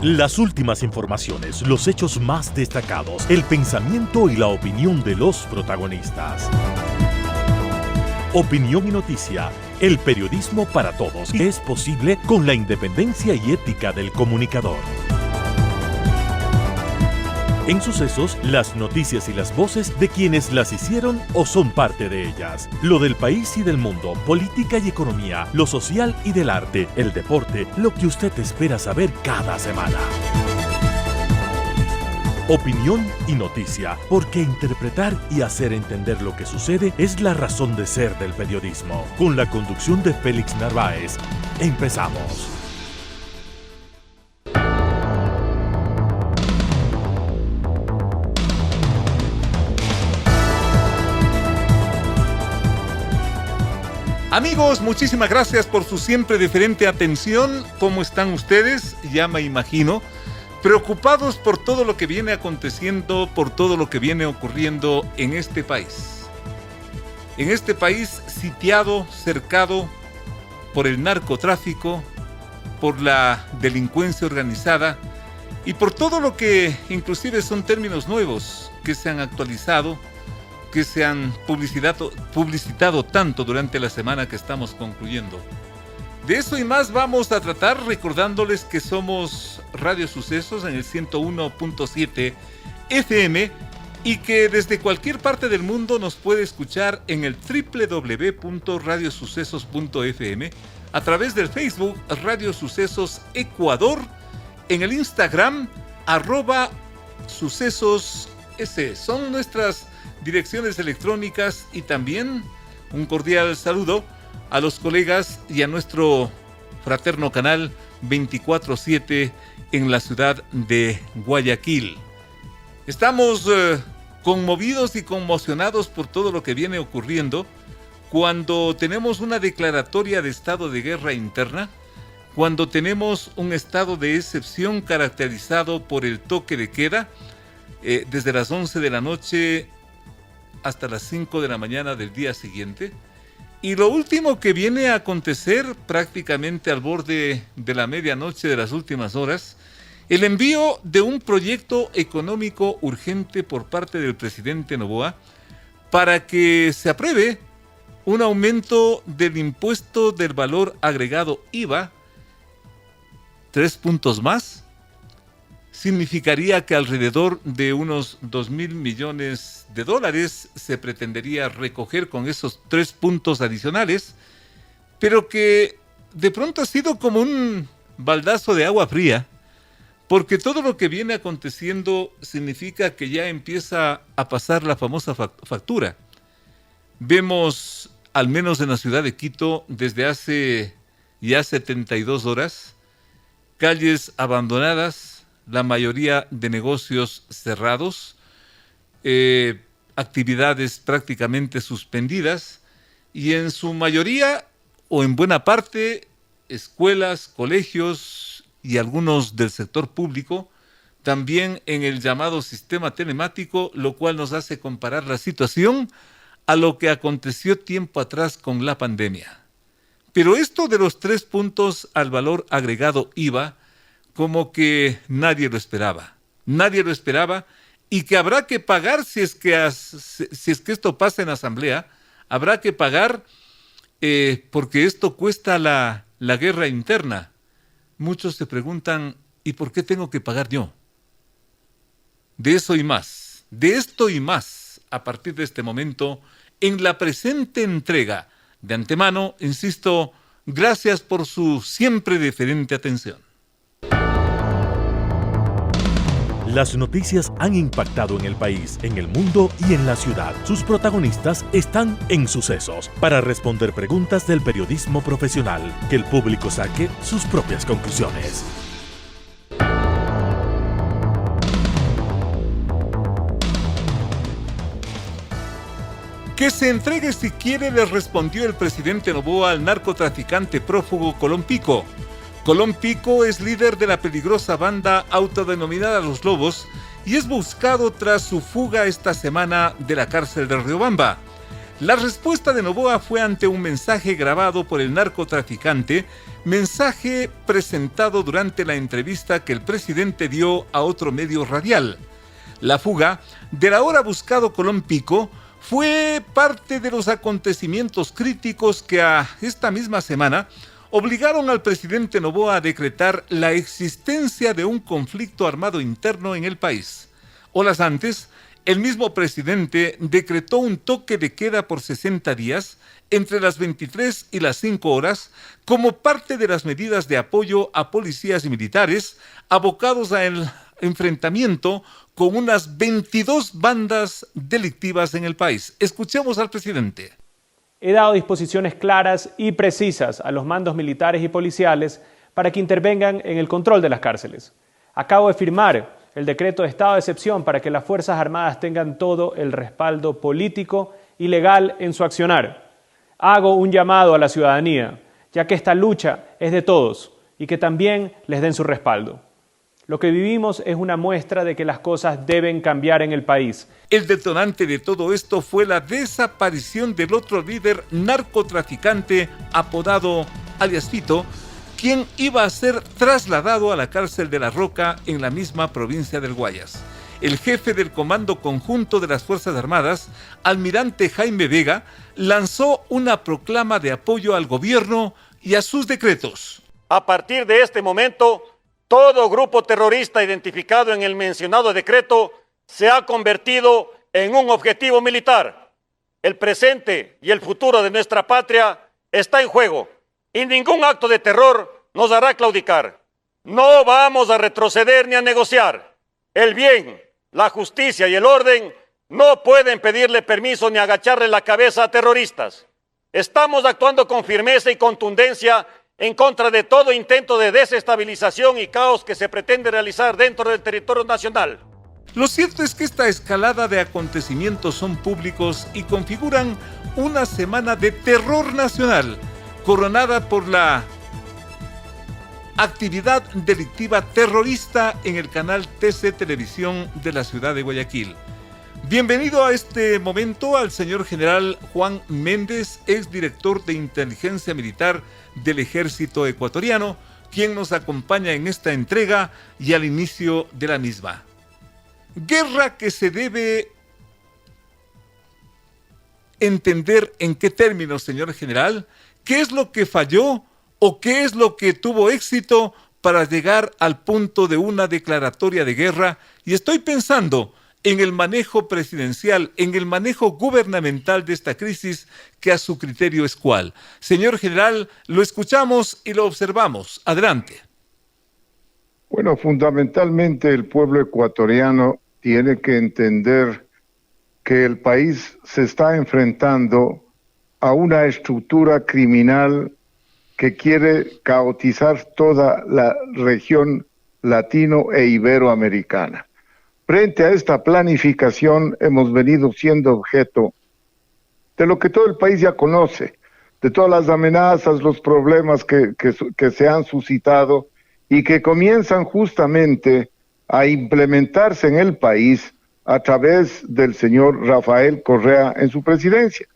Las últimas informaciones, los hechos más destacados, el pensamiento y la opinión de los protagonistas. Opinión y noticia, el periodismo para todos, es posible con la independencia y ética del comunicador. En Sucesos, las noticias y las voces de quienes las hicieron o son parte de ellas. Lo del país y del mundo, política y economía, lo social y del arte, el deporte, lo que usted espera saber cada semana. Opinión y noticia, porque interpretar y hacer entender lo que sucede es la razón de ser del periodismo. Con la conducción de Félix Narváez, empezamos. Amigos, muchísimas gracias por su siempre diferente atención. ¿Cómo están ustedes? Ya me imagino, preocupados por todo lo que viene aconteciendo, por todo lo que viene ocurriendo en este país. En este país sitiado, cercado por el narcotráfico, por la delincuencia organizada y por todo lo que inclusive son términos nuevos que se han actualizado, que se han publicitado tanto durante la semana que estamos concluyendo. De eso y más vamos a tratar, recordándoles que somos Radio Sucesos en el 101.7 FM y que desde cualquier parte del mundo nos puede escuchar en el www.radiosucesos.fm, a través del Facebook Radio Sucesos Ecuador, en el Instagram @sucesos. Son nuestras direcciones electrónicas y también un cordial saludo a los colegas y a nuestro fraterno canal 24/7 en la ciudad de Guayaquil. Estamos conmovidos y conmocionados por todo lo que viene ocurriendo cuando tenemos una declaratoria de estado de guerra interna, cuando tenemos un estado de excepción caracterizado por el toque de queda desde las 11 de la noche hasta las 5 de la mañana del día siguiente. Y lo último que viene a acontecer prácticamente al borde de la medianoche de las últimas horas, el envío de un proyecto económico urgente por parte del presidente Noboa para que se apruebe un aumento del impuesto del valor agregado IVA, 3 puntos más. Significaría que alrededor de unos 2.000 millones de dólares se pretendería recoger con esos 3 puntos adicionales, pero que de pronto ha sido como un baldazo de agua fría, porque todo lo que viene aconteciendo significa que ya empieza a pasar la famosa factura. Vemos, al menos en la ciudad de Quito, desde hace ya 72 horas, calles abandonadas, la mayoría de negocios cerrados, actividades prácticamente suspendidas y en su mayoría o en buena parte escuelas, colegios y algunos del sector público también en el llamado sistema telemático, lo cual nos hace comparar la situación a lo que aconteció tiempo atrás con la pandemia. Pero esto de los 3 puntos al valor agregado IVA, como que nadie lo esperaba y que habrá que pagar si es que esto pasa en asamblea, habrá que pagar porque esto cuesta la guerra interna. Muchos se preguntan, ¿y por qué tengo que pagar yo? De esto y más, a partir de este momento, en la presente entrega. De antemano, insisto, gracias por su siempre deferente atención. Las noticias han impactado en el país, en el mundo y en la ciudad. Sus protagonistas están en Sucesos para responder preguntas del periodismo profesional, que el público saque sus propias conclusiones. Que se entregue si quiere, le respondió el presidente Noboa al narcotraficante prófugo Colón Pico. Colón Pico es líder de la peligrosa banda autodenominada Los Lobos y es buscado tras su fuga esta semana de la cárcel de Riobamba. La respuesta de Noboa fue ante un mensaje grabado por el narcotraficante, mensaje presentado durante la entrevista que el presidente dio a otro medio radial. La fuga del ahora buscado Colón Pico fue parte de los acontecimientos críticos que a esta misma semana obligaron al presidente Noboa a decretar la existencia de un conflicto armado interno en el país. Horas antes, el mismo presidente decretó un toque de queda por 60 días entre las 23 y las 5 horas como parte de las medidas de apoyo a policías y militares abocados al enfrentamiento con unas 22 bandas delictivas en el país. Escuchemos al presidente. He dado disposiciones claras y precisas a los mandos militares y policiales para que intervengan en el control de las cárceles. Acabo de firmar el decreto de estado de excepción para que las Fuerzas Armadas tengan todo el respaldo político y legal en su accionar. Hago un llamado a la ciudadanía, ya que esta lucha es de todos y que también les den su respaldo. Lo que vivimos es una muestra de que las cosas deben cambiar en el país. El detonante de todo esto fue la desaparición del otro líder narcotraficante apodado alias Fito, quien iba a ser trasladado a la cárcel de La Roca en la misma provincia del Guayas. El jefe del Comando Conjunto de las Fuerzas Armadas, almirante Jaime Vega, lanzó una proclama de apoyo al gobierno y a sus decretos. A partir de este momento, todo grupo terrorista identificado en el mencionado decreto se ha convertido en un objetivo militar. El presente y el futuro de nuestra patria está en juego y ningún acto de terror nos hará claudicar. No vamos a retroceder ni a negociar. El bien, la justicia y el orden no pueden pedirle permiso ni agacharle la cabeza a terroristas. Estamos actuando con firmeza y contundencia en contra de todo intento de desestabilización y caos que se pretende realizar dentro del territorio nacional. Lo cierto es que esta escalada de acontecimientos son públicos y configuran una semana de terror nacional, coronada por la actividad delictiva terrorista en el canal TC Televisión de la ciudad de Guayaquil. Bienvenido a este momento al señor general Juan Méndez, exdirector de Inteligencia Militar del Ejército Ecuatoriano, quien nos acompaña en esta entrega y al inicio de la misma. Guerra que se debe entender en qué términos, señor general, qué es lo que falló o qué es lo que tuvo éxito para llegar al punto de una declaratoria de guerra, y estoy pensando en el manejo presidencial, en el manejo gubernamental de esta crisis, que a su criterio es cuál. Señor general, lo escuchamos y lo observamos. Adelante. Bueno, fundamentalmente el pueblo ecuatoriano tiene que entender que el país se está enfrentando a una estructura criminal que quiere caotizar toda la región latino e iberoamericana. Frente a esta planificación hemos venido siendo objeto de lo que todo el país ya conoce, de todas las amenazas, los problemas que se han suscitado y que comienzan justamente a implementarse en el país a través del señor Rafael Correa en su presidencia,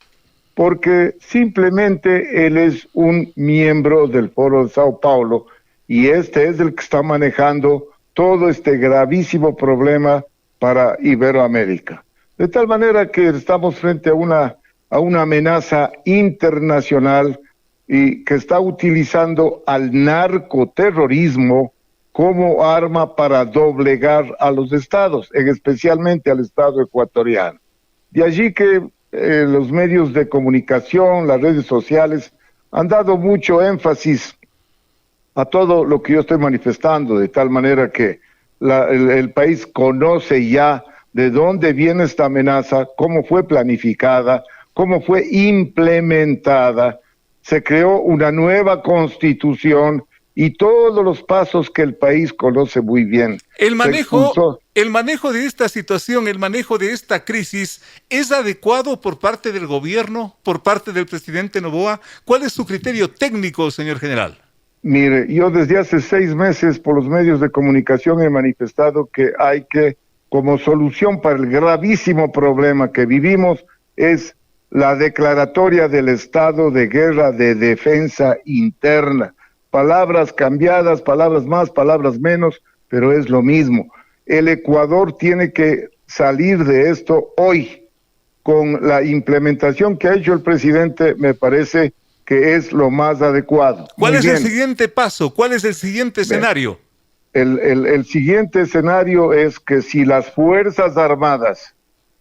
porque simplemente él es un miembro del Foro de Sao Paulo y este es el que está manejando todo este gravísimo problema para Iberoamérica. De tal manera que estamos frente a una amenaza internacional y que está utilizando al narcoterrorismo como arma para doblegar a los estados, especialmente al estado ecuatoriano. De allí que los medios de comunicación, las redes sociales, han dado mucho énfasis a todo lo que yo estoy manifestando, de tal manera que el país conoce ya de dónde viene esta amenaza, cómo fue planificada, cómo fue implementada. Se creó una nueva constitución y todos los pasos que el país conoce muy bien. El manejo de esta situación, el manejo de esta crisis, ¿es adecuado por parte del gobierno, por parte del presidente Noboa? ¿Cuál es su criterio técnico, señor general? Mire, yo desde hace 6 meses por los medios de comunicación he manifestado que hay que, como solución para el gravísimo problema que vivimos, es la declaratoria del estado de guerra de defensa interna. Palabras cambiadas, palabras más, palabras menos, pero es lo mismo. El Ecuador tiene que salir de esto hoy. Con la implementación que ha hecho el presidente, me parece que es lo más adecuado. ¿Cuál Muy es bien. el siguiente paso? ¿Cuál es el siguiente escenario? El siguiente escenario es que si las Fuerzas Armadas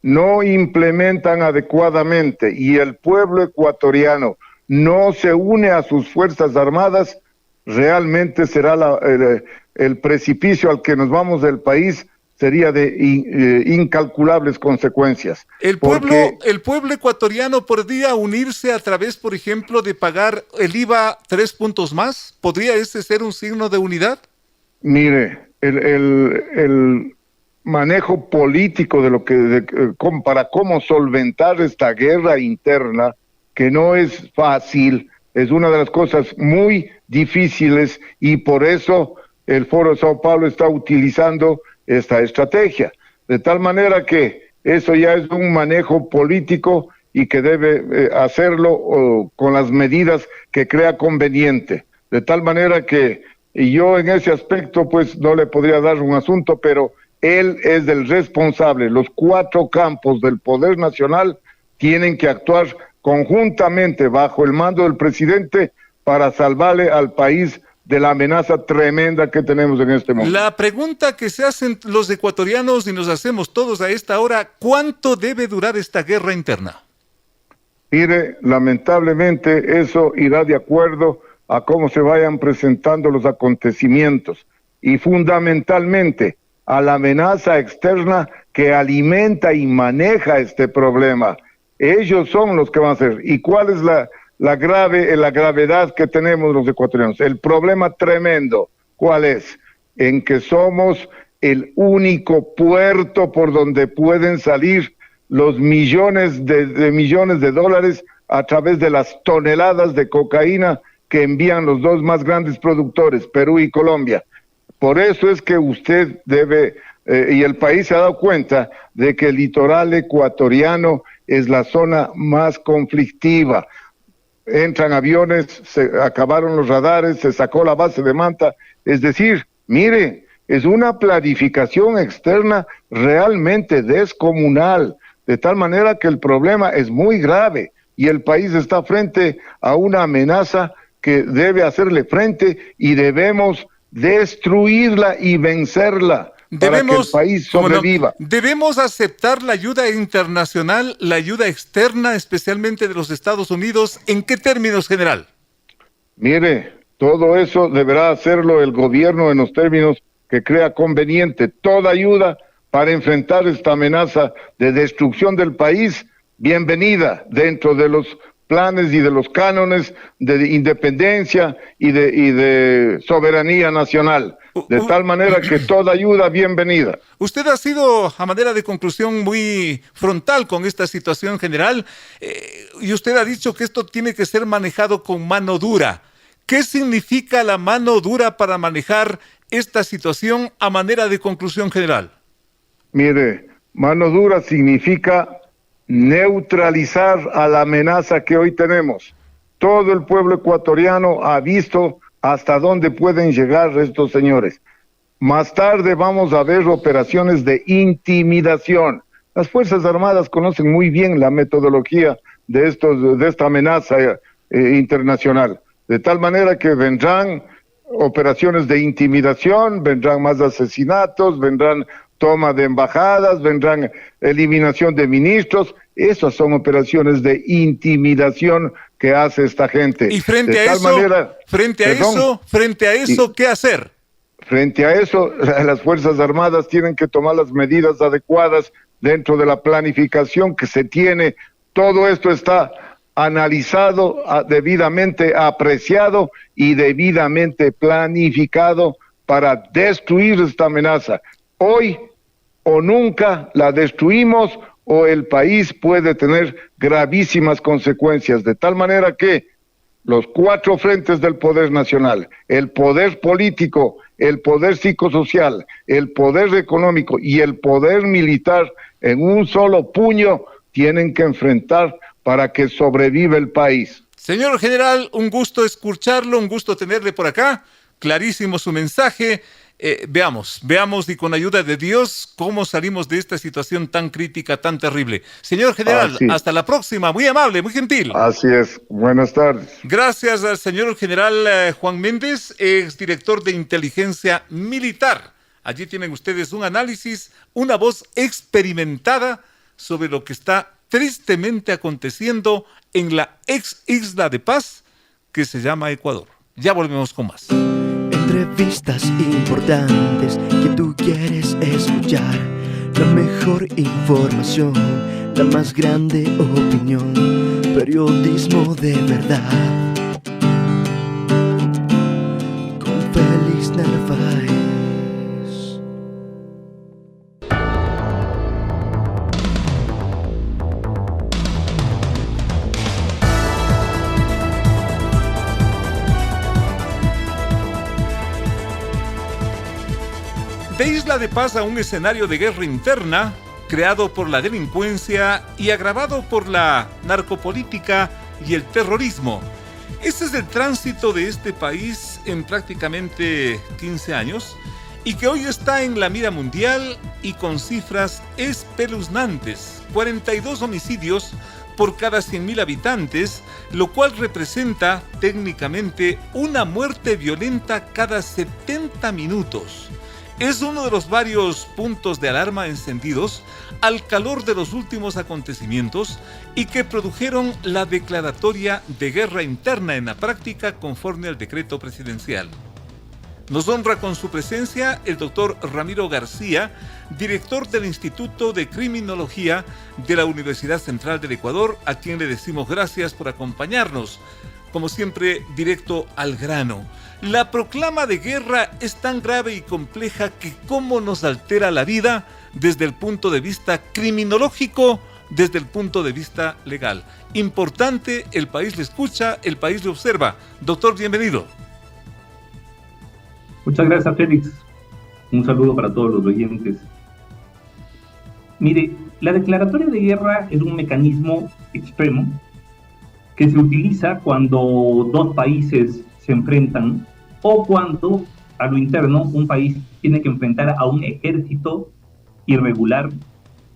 no implementan adecuadamente y el pueblo ecuatoriano no se une a sus Fuerzas Armadas, realmente será el precipicio al que nos vamos del país, sería de incalculables consecuencias. ¿El pueblo ecuatoriano podría unirse a través, por ejemplo, de pagar el IVA 3 puntos más? ¿Podría ese ser un signo de unidad? Mire, el manejo político para cómo solventar esta guerra interna, que no es fácil, es una de las cosas muy difíciles, y por eso el Foro de Sao Paulo está utilizando esta estrategia, de tal manera que eso ya es un manejo político y que debe hacerlo con las medidas que crea conveniente, de tal manera que yo en ese aspecto pues no le podría dar un asunto, pero él es el responsable. Los 4 campos del Poder Nacional tienen que actuar conjuntamente bajo el mando del presidente para salvarle al país de la amenaza tremenda que tenemos en este momento. La pregunta que se hacen los ecuatorianos y nos hacemos todos a esta hora, ¿cuánto debe durar esta guerra interna? Mire, lamentablemente eso irá de acuerdo a cómo se vayan presentando los acontecimientos y fundamentalmente a la amenaza externa que alimenta y maneja este problema. Ellos son los que van a hacer. ¿Y cuál es la gravedad que tenemos los ecuatorianos? El problema tremendo, ¿cuál es? En que somos el único puerto por donde pueden salir los millones de dólares a través de las toneladas de cocaína que envían los 2 más grandes productores, Perú y Colombia. Por eso es que usted debe, y el país se ha dado cuenta de que el litoral ecuatoriano es la zona más conflictiva. Entran aviones, se acabaron los radares, se sacó la base de Manta. Es decir, mire, es una planificación externa realmente descomunal, de tal manera que el problema es muy grave y el país está frente a una amenaza que debe hacerle frente y debemos destruirla y vencerla para que el país sobreviva. Debemos aceptar la ayuda internacional, la ayuda externa, especialmente de los Estados Unidos. ¿En qué términos, general? Mire, todo eso deberá hacerlo el gobierno en los términos que crea conveniente. Toda ayuda para enfrentar esta amenaza de destrucción del país, bienvenida dentro de los planes y de los cánones de independencia y de soberanía nacional, de tal manera que toda ayuda bienvenida. Usted ha sido, a manera de conclusión, muy frontal con esta situación general, y usted ha dicho que esto tiene que ser manejado con mano dura. ¿Qué significa la mano dura para manejar esta situación a manera de conclusión general? Mire, mano dura significa neutralizar a la amenaza que hoy tenemos. Todo el pueblo ecuatoriano ha visto hasta dónde pueden llegar estos señores. Más tarde vamos a ver operaciones de intimidación. Las Fuerzas Armadas conocen muy bien la metodología de esta amenaza internacional, de tal manera que vendrán operaciones de intimidación, vendrán más asesinatos, vendrán toma de embajadas, vendrán eliminación de ministros. Esas son operaciones de intimidación que hace esta gente. Y frente a eso, ¿qué hacer? Frente a eso, las Fuerzas Armadas tienen que tomar las medidas adecuadas dentro de la planificación que se tiene. Todo esto está analizado, debidamente apreciado y debidamente planificado para destruir esta amenaza. Hoy o nunca la destruimos o el país puede tener gravísimas consecuencias, de tal manera que los 4 frentes del poder nacional, el poder político, el poder psicosocial, el poder económico y el poder militar en un solo puño tienen que enfrentar para que sobreviva el país. Señor general, un gusto escucharlo, un gusto tenerle por acá. Clarísimo su mensaje. Veamos y con ayuda de Dios cómo salimos de esta situación tan crítica, tan terrible. Señor general, hasta la próxima. Muy amable, muy gentil. Así es. Buenas tardes. Gracias al señor general Juan Méndez, exdirector de Inteligencia Militar. Allí tienen ustedes un análisis, una voz experimentada sobre lo que está tristemente aconteciendo en la ex isla de paz que se llama Ecuador. Ya volvemos con más. Entrevistas importantes que tú quieres escuchar, la mejor información, la más grande opinión, periodismo de verdad, con Félix Narváez. De Isla de Paz a un escenario de guerra interna, creado por la delincuencia y agravado por la narcopolítica y el terrorismo. Ese es el tránsito de este país en prácticamente 15 años y que hoy está en la mira mundial y con cifras espeluznantes. 42 homicidios por cada 100.000 habitantes, lo cual representa técnicamente una muerte violenta cada 70 minutos. Es uno de los varios puntos de alarma encendidos al calor de los últimos acontecimientos y que produjeron la declaratoria de guerra interna en la práctica conforme al decreto presidencial. Nos honra con su presencia el doctor Ramiro García, director del Instituto de Criminología de la Universidad Central del Ecuador, a quien le decimos gracias por acompañarnos. Como siempre, directo al grano. La proclama de guerra es tan grave y compleja que cómo nos altera la vida desde el punto de vista criminológico, desde el punto de vista legal. Importante, el país le escucha, el país le observa. Doctor, bienvenido. Muchas gracias, Félix. Un saludo para todos los oyentes. Mire, la declaratoria de guerra es un mecanismo extremo que se utiliza cuando dos países se enfrentan o cuando a lo interno un país tiene que enfrentar a un ejército irregular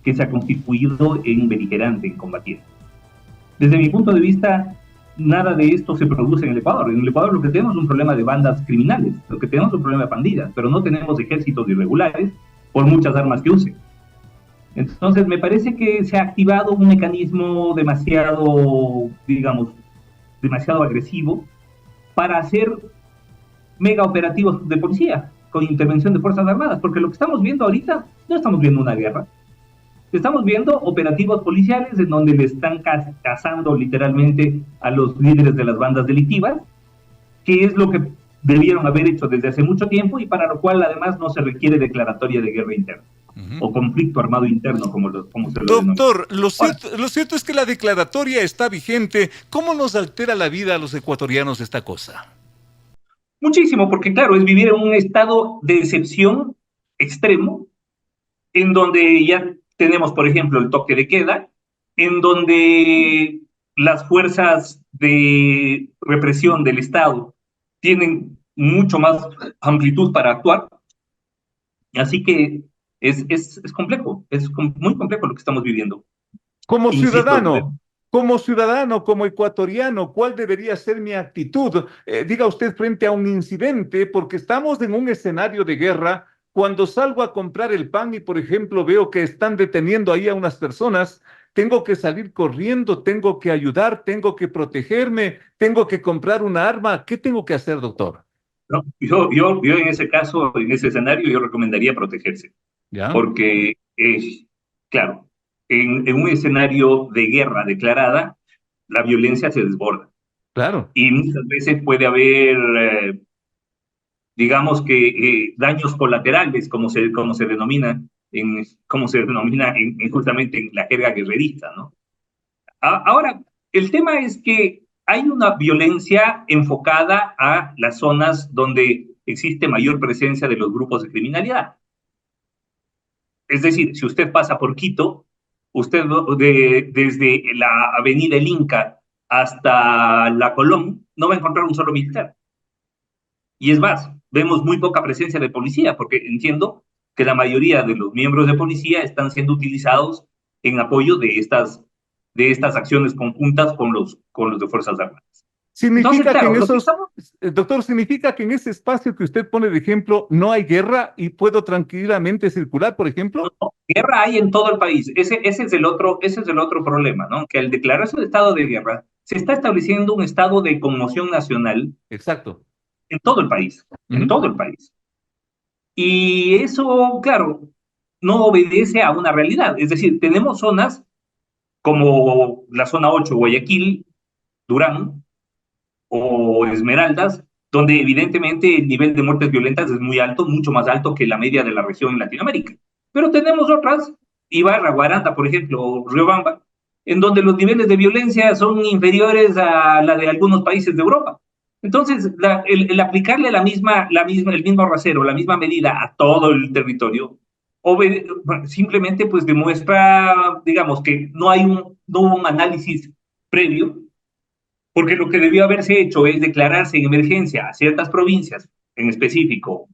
que se ha constituido en beligerante, en combatiente. Desde mi punto de vista, nada de esto se produce en el Ecuador. En el Ecuador lo que tenemos es un problema de bandas criminales, lo que tenemos es un problema de pandillas, pero no tenemos ejércitos irregulares por muchas armas que usen. Entonces me parece que se ha activado un mecanismo demasiado, demasiado agresivo para hacer mega operativos de policía con intervención de Fuerzas Armadas, porque lo que estamos viendo ahorita no estamos viendo una guerra. Estamos viendo operativos policiales en donde le están cazando literalmente a los líderes de las bandas delictivas, que es lo que debieron haber hecho desde hace mucho tiempo y para lo cual además no se requiere declaratoria de guerra interna o conflicto armado interno, como se lo denomina. Doctor, lo cierto es que la declaratoria está vigente. ¿Cómo nos altera la vida a los ecuatorianos esta cosa? Muchísimo, porque claro, es vivir en un estado de excepción extremo, en donde ya tenemos, por ejemplo, el toque de queda, en donde las fuerzas de represión del Estado tienen mucho más amplitud para actuar. Así que es complejo, muy complejo lo que estamos viviendo. Como ciudadano, como ecuatoriano, ¿cuál debería ser mi actitud? Diga usted frente a un incidente, porque estamos en un escenario de guerra. Cuando salgo a comprar el pan y, por ejemplo, veo que están deteniendo ahí a unas personas, tengo que salir corriendo, tengo que ayudar, tengo que protegerme, tengo que comprar una arma. ¿Qué tengo que hacer, doctor? No, yo en ese caso, en ese escenario, yo recomendaría protegerse. ¿Ya? Porque, claro, en un escenario de guerra declarada, la violencia se desborda. Claro. Y muchas veces puede haber, daños colaterales, como se denomina justamente en la jerga guerrerista, ¿no? Ahora, el tema es que hay una violencia enfocada a las zonas donde existe mayor presencia de los grupos de criminalidad. Es decir, si usted pasa por Quito, usted desde la Avenida El Inca hasta la Colón, no va a encontrar un solo militar. Y es más, vemos muy poca presencia de policía, porque entiendo que la mayoría de los miembros de policía están siendo utilizados en apoyo de estas acciones conjuntas con los de Fuerzas Armadas. Entonces, Significa que claro, en lo que esos, estamos... doctor, significa que en ese espacio que usted pone de ejemplo no hay guerra y puedo tranquilamente circular, por ejemplo. No, guerra hay en todo el país. Ese es el otro problema, ¿no? Que al declararse un estado de guerra, se está estableciendo un estado de conmoción nacional Exacto. en todo el país, en todo el país. Y eso, claro, no obedece a una realidad. Es decir, tenemos zonas como la zona 8, Guayaquil, Durán o Esmeraldas, donde evidentemente el nivel de muertes violentas es muy alto, mucho más alto que la media de la región en Latinoamérica. Pero tenemos otras, Ibarra, Guaranda, por ejemplo, o Riobamba, en donde los niveles de violencia son inferiores a la de algunos países de Europa. Entonces, el aplicarle el mismo rasero, la misma medida a todo el territorio, simplemente pues demuestra, digamos, que no hubo un análisis previo, porque lo que debió haberse hecho es declararse en emergencia a ciertas provincias, en específico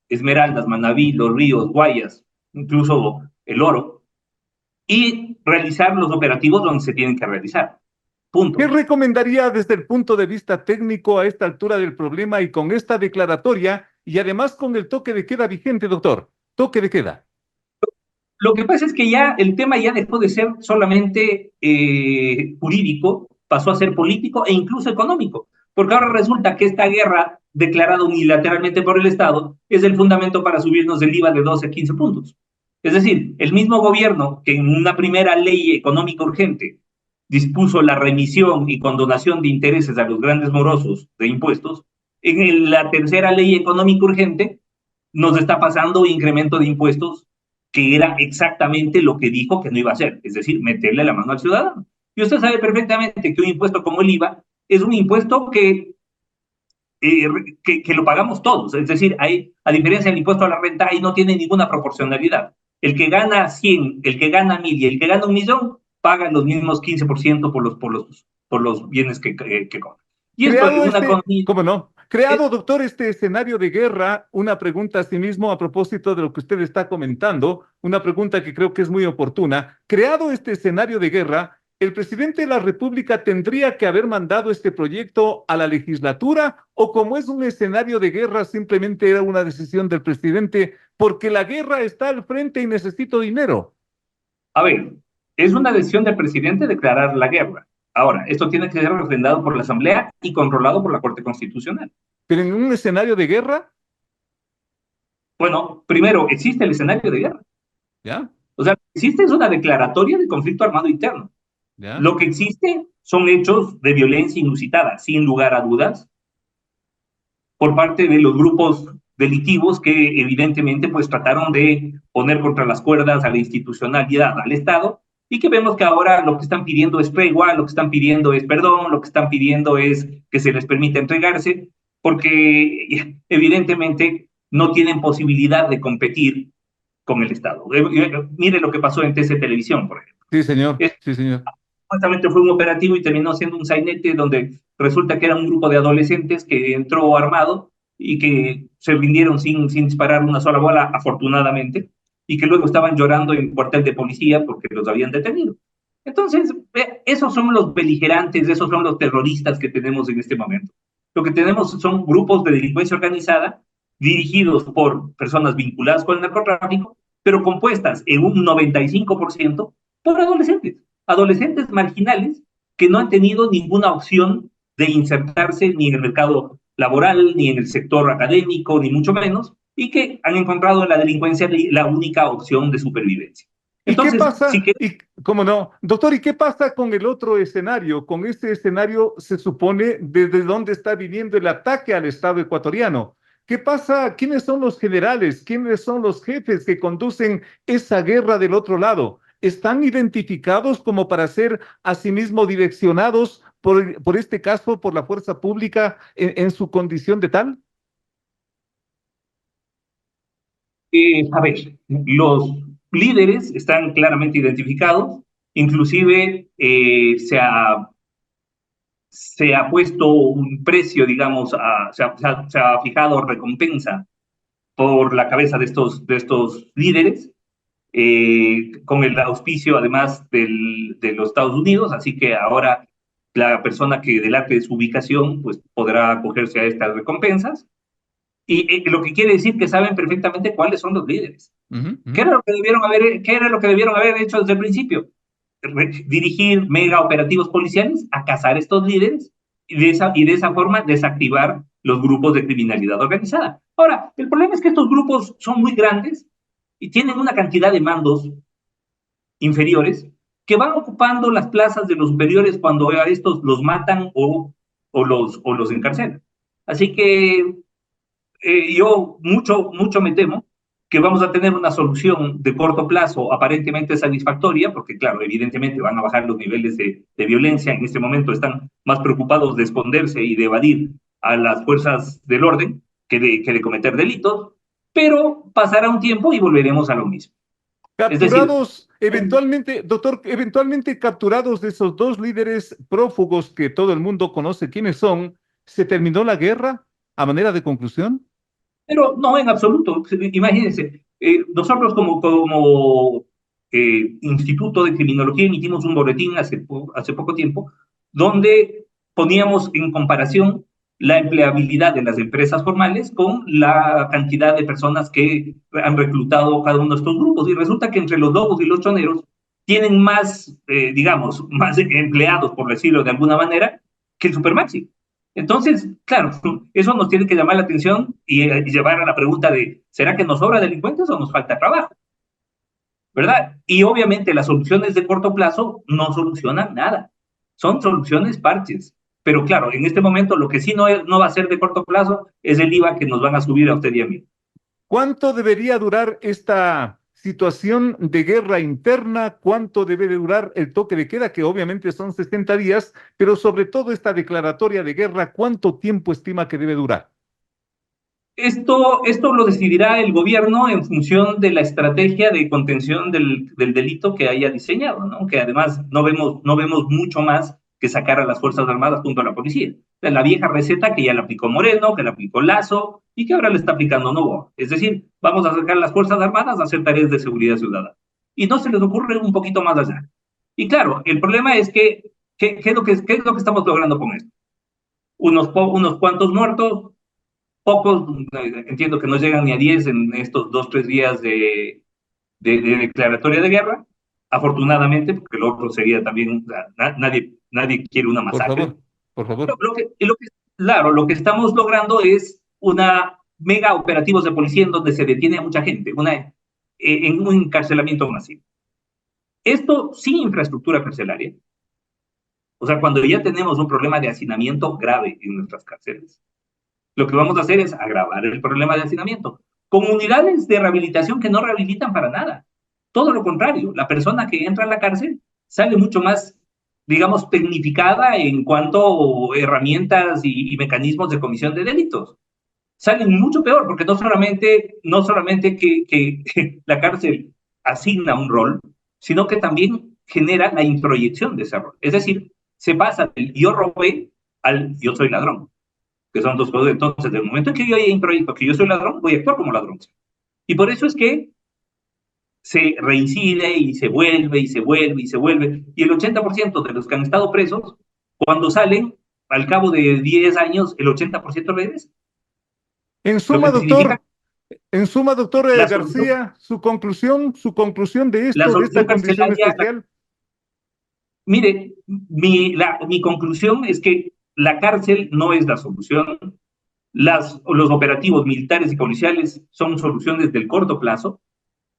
Esmeraldas, Manabí, Los Ríos, Guayas, incluso El Oro, y realizar los operativos donde se tienen que realizar. Punto. ¿Qué recomendaría desde el punto de vista técnico a esta altura del problema y con esta declaratoria y además con el toque de queda vigente, doctor? Toque de queda. Lo que pasa es que ya el tema ya dejó de ser solamente jurídico, pasó a ser político e incluso económico, porque ahora resulta que esta guerra declarada unilateralmente por el Estado es el fundamento para subirnos el IVA de 12 a 15 puntos. Es decir, el mismo gobierno que en una primera ley económica urgente dispuso la remisión y condonación de intereses a los grandes morosos de impuestos, en la tercera ley económica urgente nos está pasando incremento de impuestos que era exactamente lo que dijo que no iba a hacer, es decir, meterle la mano al ciudadano. Y usted sabe perfectamente que un impuesto como el IVA es un impuesto que lo pagamos todos, es decir, a diferencia del impuesto a la renta, ahí no tiene ninguna proporcionalidad. El que gana 100, el que gana 1000 y el que gana 1.000.000 pagan los mismos 15% por los bienes que compran. Y esto Creado es una economía... ¿cómo no? Creado, doctor, este escenario de guerra, una pregunta a sí mismo a propósito de lo que usted está comentando, una pregunta que creo que es muy oportuna. Creado este escenario de guerra, ¿el presidente de la República tendría que haber mandado este proyecto a la legislatura o como es un escenario de guerra simplemente era una decisión del presidente porque la guerra está al frente y necesito dinero? A ver, es una decisión del presidente declarar la guerra. Ahora, esto tiene que ser refrendado por la Asamblea y controlado por la Corte Constitucional. Pero en un escenario de guerra, Bueno, primero, existe el escenario de guerra. ¿ya? O sea, lo que existe es una declaratoria de conflicto armado interno. ¿Ya? Lo que existe son hechos de violencia inusitada, sin lugar a dudas, por parte de los grupos delictivos que evidentemente pues trataron de poner contra las cuerdas a la institucionalidad, al Estado, y que vemos que ahora lo que están pidiendo es tregua, lo que están pidiendo es perdón, lo que están pidiendo es que se les permita entregarse, porque evidentemente no tienen posibilidad de competir con el Estado. Mire lo que pasó en TC Televisión, por ejemplo. Sí, señor. Sí, señor. Supuestamente fue un operativo y terminó siendo un sainete donde resulta que era un grupo de adolescentes que entró armado y que se rindieron sin disparar una sola bola, afortunadamente, y que luego estaban llorando en cuartel de policía porque los habían detenido. Entonces, esos son los beligerantes, esos son los terroristas que tenemos en este momento. Lo que tenemos son grupos de delincuencia organizada dirigidos por personas vinculadas con el narcotráfico, pero compuestas en un 95% por adolescentes marginales que no han tenido ninguna opción de insertarse ni en el mercado laboral, ni en el sector académico, ni mucho menos, y que han encontrado en la delincuencia la única opción de supervivencia. Entonces, ¿y qué pasa? Sí que... ¿Cómo no? Doctor, ¿y qué pasa con el otro escenario? Con este escenario se supone desde dónde está viniendo el ataque al Estado ecuatoriano. ¿Qué pasa? ¿Quiénes son los generales? ¿Quiénes son los jefes que conducen esa guerra del otro lado? ¿Están identificados como para ser asimismo direccionados por este caso, por la fuerza pública en su condición de tal? A ver, los líderes están claramente identificados, inclusive se ha puesto un precio, digamos, se ha fijado recompensa por la cabeza de estos líderes, con el auspicio además de los Estados Unidos, así que ahora la persona que delate su ubicación pues podrá acogerse a estas recompensas, y lo que quiere decir que saben perfectamente cuáles son los líderes. ¿Qué era lo que debieron haber hecho desde el principio? Dirigir mega operativos policiales a cazar estos líderes y de esa forma desactivar los grupos de criminalidad organizada. Ahora, el problema es que estos grupos son muy grandes y tienen una cantidad de mandos inferiores que van ocupando las plazas de los superiores cuando a estos los matan o los encarcelan. Así que yo mucho me temo que vamos a tener una solución de corto plazo aparentemente satisfactoria, porque claro, evidentemente van a bajar los niveles de violencia. En este momento están más preocupados de esconderse y de evadir a las fuerzas del orden que de cometer delitos, pero pasará un tiempo y volveremos a lo mismo. Capturados, eventualmente, doctor, eventualmente capturados de esos dos líderes prófugos que todo el mundo conoce quiénes son, ¿se terminó la guerra a manera de conclusión? Pero no, en absoluto. Imagínense, nosotros como Instituto de Criminología emitimos un boletín hace poco tiempo donde poníamos en comparación la empleabilidad de las empresas formales con la cantidad de personas que han reclutado cada uno de estos grupos. Y resulta que entre los lobos y los choneros tienen más, digamos, más empleados, por decirlo de alguna manera, que el Supermaxi. Entonces, claro, eso nos tiene que llamar la atención y llevar a la pregunta de, ¿será que nos sobra delincuentes o nos falta trabajo? ¿Verdad? Y obviamente las soluciones de corto plazo no solucionan nada. Son soluciones parches. Pero claro, en este momento lo que sí no va a ser de corto plazo es el IVA que nos van a subir a usted y a mí. ¿Cuánto debería durar esta situación de guerra interna? ¿Cuánto debe de durar el toque de queda, que obviamente son 60 días, pero sobre todo esta declaratoria de guerra, ¿cuánto tiempo estima que debe durar? Esto lo decidirá el gobierno en función de la estrategia de contención del delito que haya diseñado, ¿no? Que además no vemos mucho más que sacar a las Fuerzas Armadas junto a la policía. La vieja receta que ya la aplicó Moreno, que la aplicó Lazo y que ahora le está aplicando Novoa. Es decir, vamos a sacar a las Fuerzas Armadas a hacer tareas de seguridad ciudadana. Y no se les ocurre un poquito más allá. Y claro, el problema es que, ¿qué es lo que estamos logrando con esto? Unos cuantos muertos, pocos, entiendo que no llegan ni a 10 en estos 2-3 días de declaratoria de guerra, afortunadamente, porque lo otro sería también, nadie quiere una masacre. Por favor. Claro, lo que estamos logrando es una mega operativos de policía en donde se detiene a mucha gente, en un encarcelamiento masivo. Esto sin infraestructura carcelaria. O sea, cuando ya tenemos un problema de hacinamiento grave en nuestras cárceles, lo que vamos a hacer es agravar el problema de hacinamiento. Con unidades de rehabilitación que no rehabilitan para nada. Todo lo contrario, la persona que entra a la cárcel sale mucho más, digamos, tecnificada en cuanto a herramientas y mecanismos de comisión de delitos. Salen mucho peor, porque no solamente que la cárcel asigna un rol, sino que también genera la introyección de ese rol. Es decir, se pasa del yo robé al yo soy ladrón, que son dos cosas. Entonces, del momento en que yo haya introyecto que yo soy ladrón, voy a actuar como ladrón. Y por eso es que se reincide y se vuelve y se vuelve y se vuelve. Y el 80% de los que han estado presos, cuando salen, al cabo de 10 años, el 80% regresa. En suma, doctor García, su conclusión de esto, de esta condición especial. Mire, mi conclusión es que la cárcel no es la solución. Los operativos militares y policiales son soluciones del corto plazo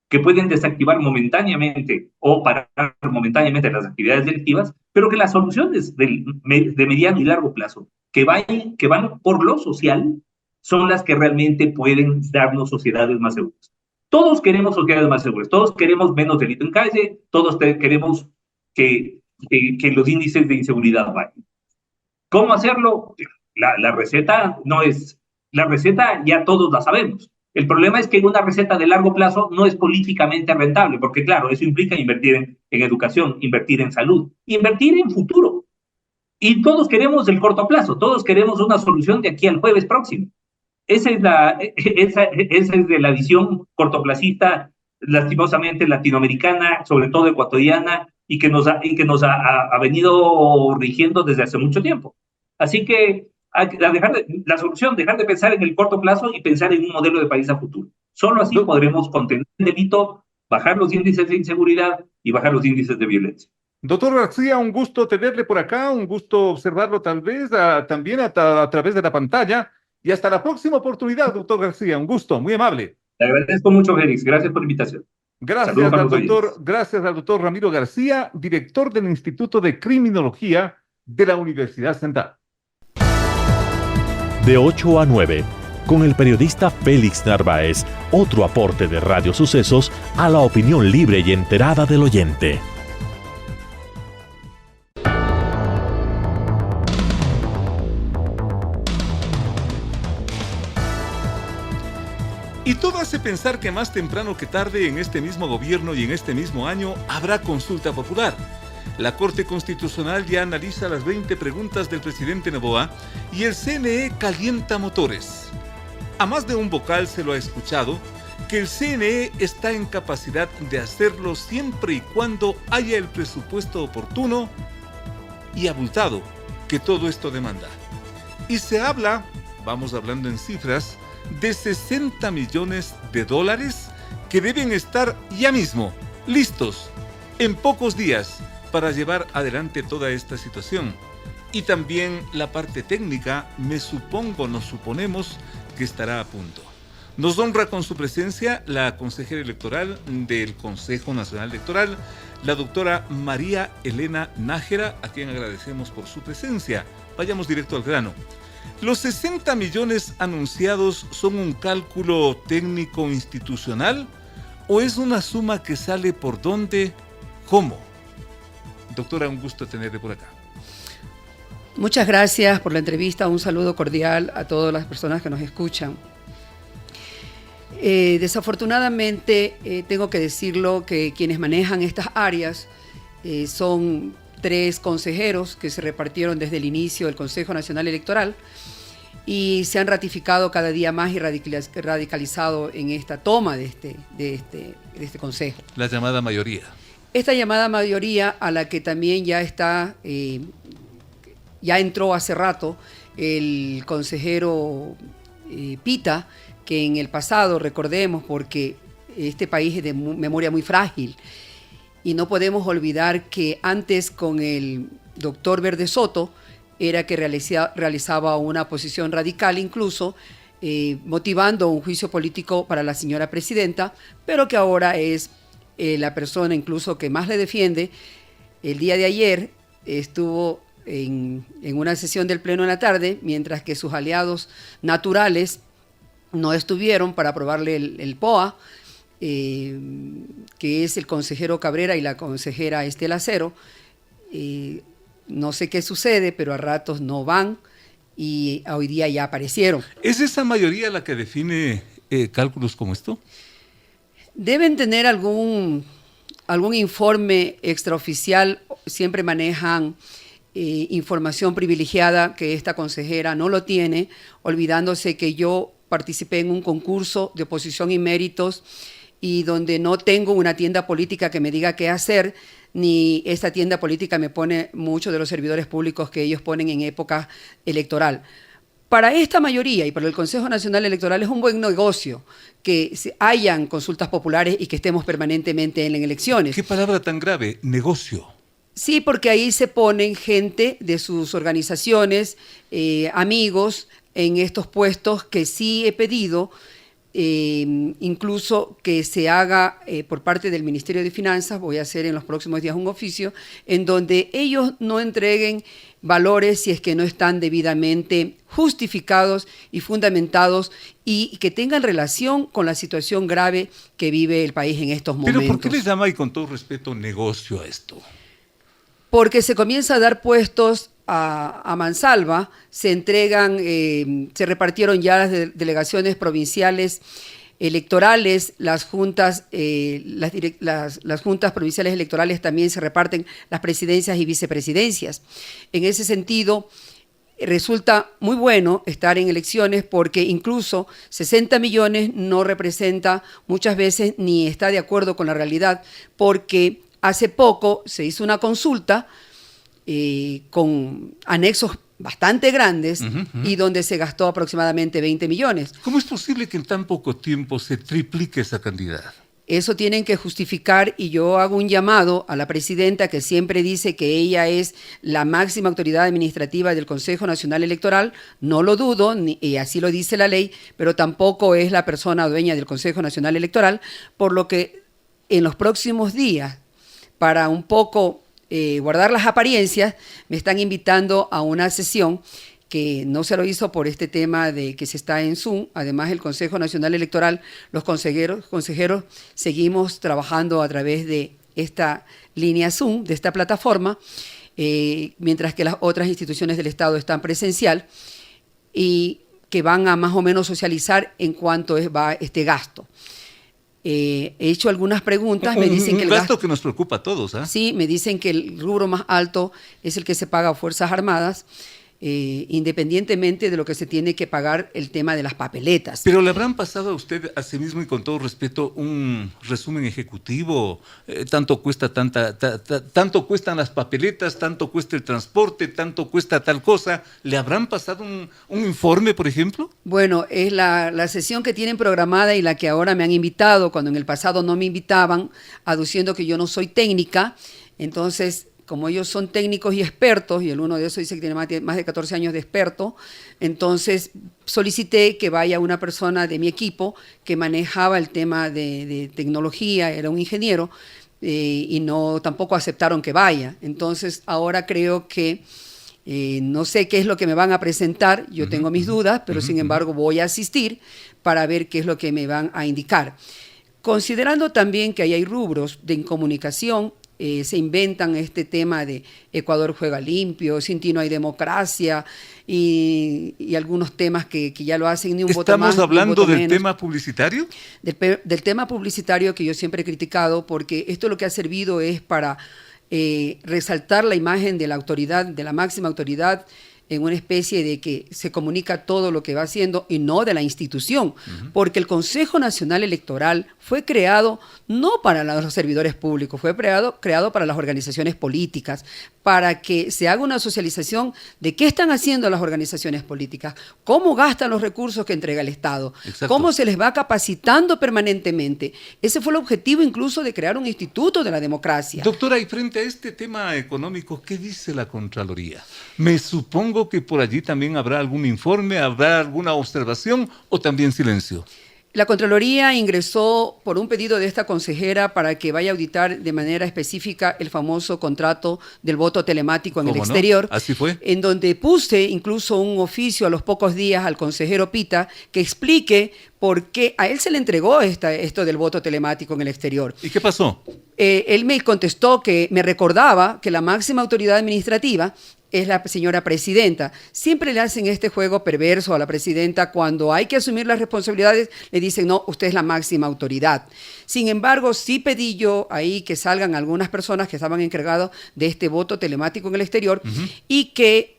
que pueden desactivar momentáneamente o parar momentáneamente las actividades delictivas, pero que las soluciones de mediano y largo plazo que van por lo social son las que realmente pueden darnos sociedades más seguras. Todos queremos sociedades más seguras, todos queremos menos delito en calle, todos queremos que los índices de inseguridad bajen. ¿Cómo hacerlo? La receta no es... La receta ya todos la sabemos. El problema es que una receta de largo plazo no es políticamente rentable, porque claro, eso implica invertir en educación, invertir en salud, invertir en futuro. Y todos queremos el corto plazo, todos queremos una solución de aquí al jueves próximo. Esa es de la visión cortoplacista, lastimosamente latinoamericana, sobre todo ecuatoriana, y que nos ha venido rigiendo desde hace mucho tiempo. Así que la solución, dejar de pensar en el corto plazo y pensar en un modelo de país a futuro. Solo así podremos contener el delito, bajar los índices de inseguridad y bajar los índices de violencia. Doctor García, un gusto tenerle por acá, un gusto observarlo tal vez también a través de la pantalla. Y hasta la próxima oportunidad, doctor García. Un gusto, muy amable. Le agradezco mucho, Félix. Gracias por la invitación. Gracias al doctor Ramiro García, director del Instituto de Criminología de la Universidad Central. De 8 a 9, con el periodista Félix Narváez, otro aporte de Radio Sucesos a la opinión libre y enterada del oyente. Y todo hace pensar que más temprano que tarde en este mismo gobierno y en este mismo año habrá consulta popular. La Corte Constitucional ya analiza las 20 preguntas del presidente Noboa y el CNE calienta motores. A más de un vocal se lo ha escuchado que el CNE está en capacidad de hacerlo siempre y cuando haya el presupuesto oportuno y abultado que todo esto demanda. Y se habla, vamos hablando en cifras, de $60 millones que deben estar ya mismo listos en pocos días para llevar adelante toda esta situación. Y también la parte técnica, nos suponemos que estará a punto. Nos honra con su presencia la consejera electoral del Consejo Nacional Electoral, la doctora María Elena Nájera, a quien agradecemos por su presencia. Vayamos directo al grano. ¿Los 60 millones anunciados son un cálculo técnico institucional o es una suma que sale por dónde? ¿Cómo? Doctora, un gusto tenerle por acá. Muchas gracias por la entrevista. Un saludo cordial a todas las personas que nos escuchan. Desafortunadamente, tengo que decirlo que quienes manejan estas áreas son 3 consejeros que se repartieron desde el inicio del Consejo Nacional Electoral y se han ratificado cada día más y radicalizado en esta toma de este consejo. La llamada mayoría. Esta llamada mayoría a la que también ya entró hace rato el consejero Pita, que en el pasado, recordemos, porque este país es de memoria muy frágil, y no podemos olvidar que antes con el doctor Verde Soto era que realizaba una posición radical incluso, motivando un juicio político para la señora presidenta, pero que ahora es la persona incluso que más le defiende. El día de ayer estuvo en una sesión del Pleno en la tarde, mientras que sus aliados naturales no estuvieron para aprobarle el POA, que es el consejero Cabrera y la consejera Estela Cero. No sé qué sucede, pero a ratos no van y hoy día ya aparecieron. ¿Es esa mayoría la que define cálculos como esto? Deben tener algún informe extraoficial. Siempre manejan información privilegiada que esta consejera no lo tiene, olvidándose que yo participé en un concurso de oposición y méritos y donde no tengo una tienda política que me diga qué hacer, ni esta tienda política me pone muchos de los servidores públicos que ellos ponen en época electoral. Para esta mayoría y para el Consejo Nacional Electoral es un buen negocio que hayan consultas populares y que estemos permanentemente en elecciones. ¿Qué palabra tan grave? Negocio. Sí, porque ahí se ponen gente de sus organizaciones, amigos, en estos puestos que sí he pedido, incluso que se haga por parte del Ministerio de Finanzas. Voy a hacer en los próximos días un oficio en donde ellos no entreguen valores si es que no están debidamente justificados y fundamentados y que tengan relación con la situación grave que vive el país en estos momentos. ¿Pero por qué les llama, y con todo respeto, negocio a esto? Porque se comienza a dar puestos a Mansalva se entregan, se repartieron ya las delegaciones provinciales electorales, las juntas provinciales electorales también se reparten las presidencias y vicepresidencias. En ese sentido, resulta muy bueno estar en elecciones porque incluso 60 millones no representa muchas veces ni está de acuerdo con la realidad, porque hace poco se hizo una consulta con anexos bastante grandes y donde se gastó aproximadamente 20 millones. ¿Cómo es posible que en tan poco tiempo se triplique esa cantidad? Eso tienen que justificar y yo hago un llamado a la presidenta que siempre dice que ella es la máxima autoridad administrativa del Consejo Nacional Electoral. No lo dudo, y así lo dice la ley, pero tampoco es la persona dueña del Consejo Nacional Electoral, por lo que en los próximos días, para un poco guardar las apariencias, me están invitando a una sesión que no se lo hizo por este tema de que se está en Zoom. Además, el Consejo Nacional Electoral, los consejeros seguimos trabajando a través de esta línea Zoom, de esta plataforma, mientras que las otras instituciones del Estado están presencial y que van a más o menos socializar en cuanto va este gasto. He hecho algunas preguntas, me dicen que el gasto que nos preocupa a todos, ¿eh? Sí, me dicen que el rubro más alto es el que se paga a Fuerzas Armadas, independientemente de lo que se tiene que pagar el tema de las papeletas. Pero le habrán pasado a usted a sí mismo y con todo respeto un resumen ejecutivo, tanto cuestan las papeletas, tanto cuesta el transporte, tanto cuesta tal cosa. ¿Le habrán pasado un informe, por ejemplo? Bueno, es la sesión que tienen programada y la que ahora me han invitado, cuando en el pasado no me invitaban, aduciendo que yo no soy técnica. Entonces, como ellos son técnicos y expertos, y el uno de esos dice que tiene más de 14 años de experto, entonces solicité que vaya una persona de mi equipo que manejaba el tema de tecnología, era un ingeniero, y tampoco aceptaron que vaya. Entonces ahora creo que no sé qué es lo que me van a presentar, yo tengo mis dudas, pero sin embargo voy a asistir para ver qué es lo que me van a indicar. Considerando también que ahí hay rubros de incomunicación, se inventan este tema de Ecuador juega limpio, sin ti no hay democracia y algunos temas que ya lo hacen ni un voto más. ¿Estamos hablando del tema publicitario? Del tema publicitario que yo siempre he criticado, porque esto lo que ha servido es para resaltar la imagen de la autoridad, de la máxima autoridad, en una especie de que se comunica todo lo que va haciendo y no de la institución, porque el Consejo Nacional Electoral fue creado no para los servidores públicos, fue creado para las organizaciones políticas, para que se haga una socialización de qué están haciendo las organizaciones políticas, cómo gastan los recursos que entrega el Estado, cómo se les va capacitando permanentemente. Ese fue el objetivo incluso de crear un instituto de la democracia. Doctora, y frente a este tema económico, ¿qué dice la Contraloría? Me supongo que por allí también habrá algún informe, habrá alguna observación o también silencio. La Contraloría ingresó por un pedido de esta consejera para que vaya a auditar de manera específica el famoso contrato del voto telemático en el exterior. ¿No? Así fue. En donde puse incluso un oficio a los pocos días al consejero Pita que explique por qué a él se le entregó esto del voto telemático en el exterior. ¿Y qué pasó? Él me contestó que me recordaba que la máxima autoridad administrativa es la señora presidenta. Siempre le hacen este juego perverso a la presidenta. Cuando hay que asumir las responsabilidades, le dicen, no, usted es la máxima autoridad. Sin embargo, sí pedí yo ahí que salgan algunas personas que estaban encargadas de este voto telemático en el exterior y que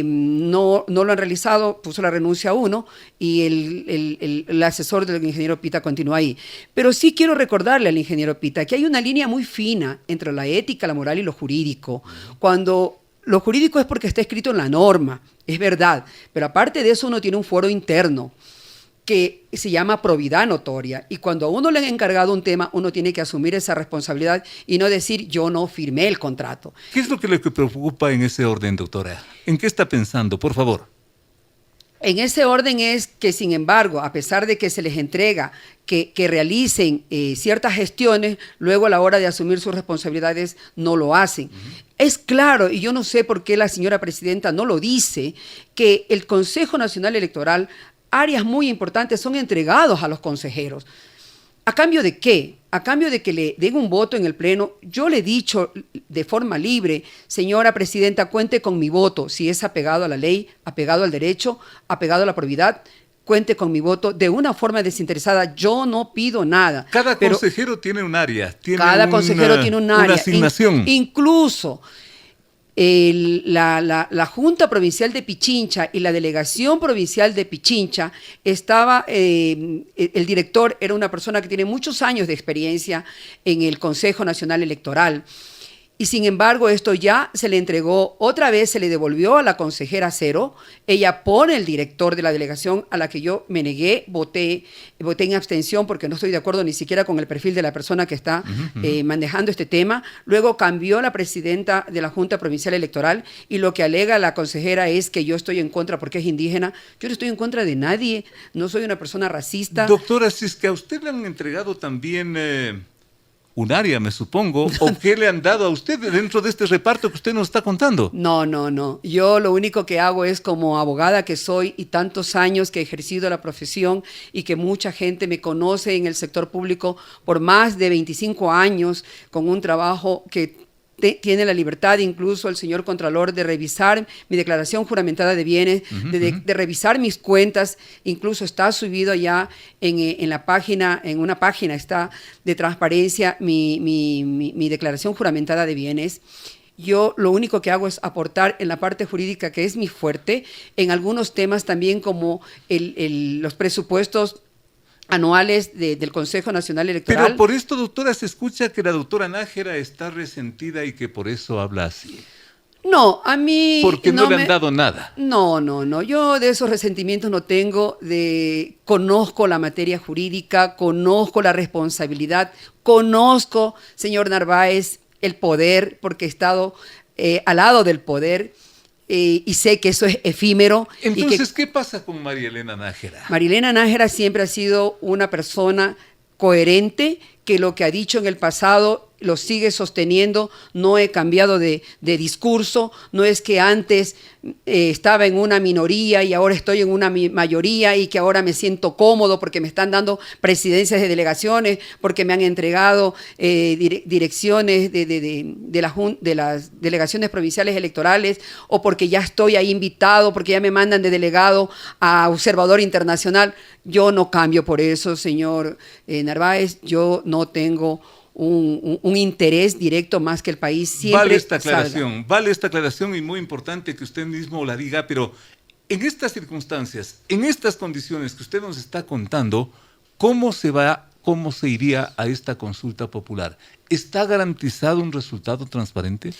no lo han realizado, puso la renuncia a uno y el asesor del ingeniero Pita continúa ahí. Pero sí quiero recordarle al ingeniero Pita que hay una línea muy fina entre la ética, la moral y lo jurídico. Cuando lo jurídico es porque está escrito en la norma, es verdad, pero aparte de eso uno tiene un fuero interno que se llama probidad notoria, y cuando a uno le han encargado un tema, uno tiene que asumir esa responsabilidad y no decir yo no firmé el contrato. ¿Qué es lo que le preocupa en ese orden, doctora? ¿En qué está pensando, por favor? En ese orden es que, sin embargo, a pesar de que se les entrega que realicen ciertas gestiones, luego a la hora de asumir sus responsabilidades no lo hacen. Es claro, y yo no sé por qué la señora presidenta no lo dice, que el Consejo Nacional Electoral, áreas muy importantes son entregados a los consejeros. ¿A cambio de qué? A cambio de que le den un voto en el Pleno. Yo le he dicho de forma libre, señora presidenta, cuente con mi voto, si es apegado a la ley, apegado al derecho, apegado a la probidad, cuente con mi voto de una forma desinteresada. Yo no pido nada. Cada consejero tiene un área. Cada consejero tiene un área. Una asignación. Incluso la Junta Provincial de Pichincha y la Delegación Provincial de Pichincha estaba, el director era una persona que tiene muchos años de experiencia en el Consejo Nacional Electoral. Y sin embargo, esto ya se le entregó, otra vez se le devolvió a la consejera Cero. Ella pone el director de la delegación, a la que yo me negué, voté en abstención porque no estoy de acuerdo ni siquiera con el perfil de la persona que está manejando este tema. Luego cambió la presidenta de la Junta Provincial Electoral y lo que alega la consejera es que yo estoy en contra porque es indígena. Yo no estoy en contra de nadie, no soy una persona racista. Doctora, si es que a usted le han entregado también un área, me supongo, o qué le han dado a usted dentro de este reparto que usted nos está contando. No. Yo lo único que hago es, como abogada que soy y tantos años que he ejercido la profesión y que mucha gente me conoce en el sector público por más de 25 años con un trabajo que tiene la libertad, incluso el señor Contralor, de revisar mi declaración juramentada de bienes, de revisar mis cuentas, incluso está subido ya en la página, en una página está de transparencia mi declaración juramentada de bienes. Yo lo único que hago es aportar en la parte jurídica, que es mi fuerte, en algunos temas también como los presupuestos anuales del Consejo Nacional Electoral. Pero por esto, doctora, se escucha que la doctora Nájera está resentida y que por eso habla así. No, a mí... Porque no le han dado nada. No. Yo de esos resentimientos no tengo. Conozco la materia jurídica, conozco la responsabilidad, conozco, señor Narváez, el poder, porque he estado al lado del poder. Y sé que eso es efímero. Entonces, ¿qué pasa con María Elena Nájera? María Elena Nájera siempre ha sido una persona coherente, que lo que ha dicho en el pasado lo sigue sosteniendo. No he cambiado de discurso. No es que antes estaba en una minoría y ahora estoy en una mayoría y que ahora me siento cómodo porque me están dando presidencias de delegaciones, porque me han entregado direcciones de las delegaciones provinciales electorales, o porque ya estoy ahí invitado, porque ya me mandan de delegado a observador internacional. Yo no cambio por eso, señor Narváez. Yo no tengo un interés directo más que el país siempre Vale esta aclaración y muy importante que usted mismo la diga, pero en estas circunstancias, en estas condiciones que usted nos está contando, ¿cómo se iría a esta consulta popular? ¿Está garantizado un resultado transparente?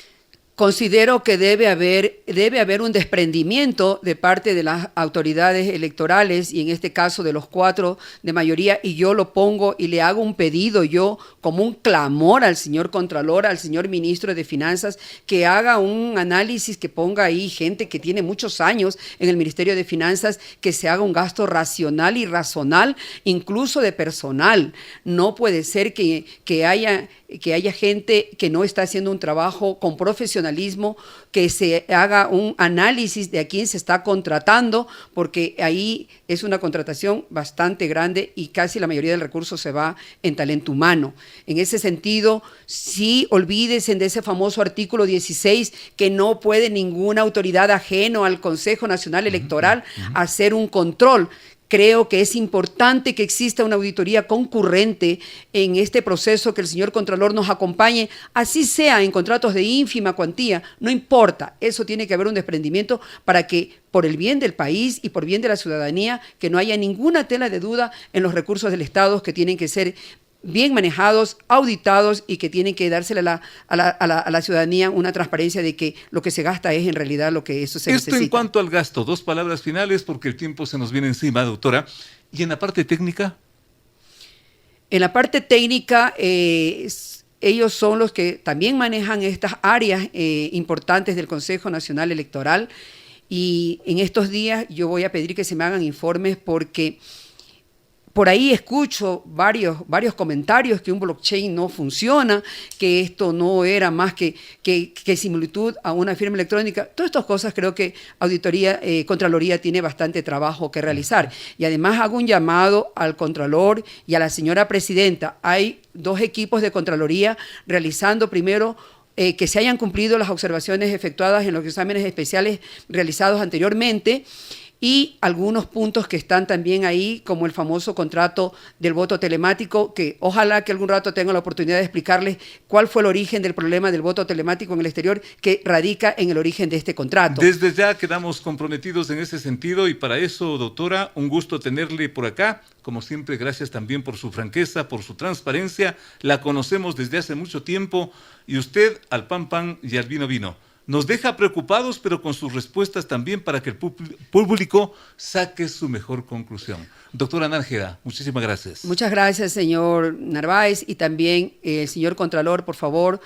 Considero que debe haber un desprendimiento de parte de las autoridades electorales y en este caso de los 4 de mayoría, y yo lo pongo y le hago un pedido yo como un clamor al señor Contralor, al señor Ministro de Finanzas, que haga un análisis, que ponga ahí gente que tiene muchos años en el Ministerio de Finanzas, que se haga un gasto racional y razonal, incluso de personal. No puede ser que haya gente que no está haciendo un trabajo con profesionalismo, que se haga un análisis de a quién se está contratando, porque ahí es una contratación bastante grande y casi la mayoría del recurso se va en talento humano. En ese sentido, sí, olvídense de ese famoso artículo 16, que no puede ninguna autoridad ajeno al Consejo Nacional Electoral hacer un control. Creo que es importante que exista una auditoría concurrente en este proceso, que el señor Contralor nos acompañe, así sea en contratos de ínfima cuantía, no importa, eso tiene que haber un desprendimiento para que, por el bien del país y por bien de la ciudadanía, que no haya ninguna tela de duda en los recursos del Estado, que tienen que ser bien manejados, auditados, y que tienen que dársela a la ciudadanía una transparencia de que lo que se gasta es en realidad lo que eso se necesita. Esto en cuanto al gasto, 2 palabras finales porque el tiempo se nos viene encima, doctora. ¿Y en la parte técnica? En la parte técnica, ellos son los que también manejan estas áreas importantes del Consejo Nacional Electoral, y en estos días yo voy a pedir que se me hagan informes, porque por ahí escucho varios comentarios que un blockchain no funciona, que esto no era más que similitud a una firma electrónica. Todas estas cosas creo que Contraloría tiene bastante trabajo que realizar. Y además hago un llamado al Contralor y a la señora Presidenta. Hay 2 equipos de Contraloría realizando primero que se hayan cumplido las observaciones efectuadas en los exámenes especiales realizados anteriormente, y algunos puntos que están también ahí, como el famoso contrato del voto telemático, que ojalá que algún rato tenga la oportunidad de explicarles cuál fue el origen del problema del voto telemático en el exterior, que radica en el origen de este contrato. Desde ya quedamos comprometidos en ese sentido, y para eso, doctora, un gusto tenerle por acá. Como siempre, gracias también por su franqueza, por su transparencia. La conocemos desde hace mucho tiempo, y usted al pan pan y al vino vino. Nos deja preocupados, pero con sus respuestas también, para que el público saque su mejor conclusión. Doctora Nájera, muchísimas gracias. Muchas gracias, señor Narváez, y también el señor Contralor, por favor,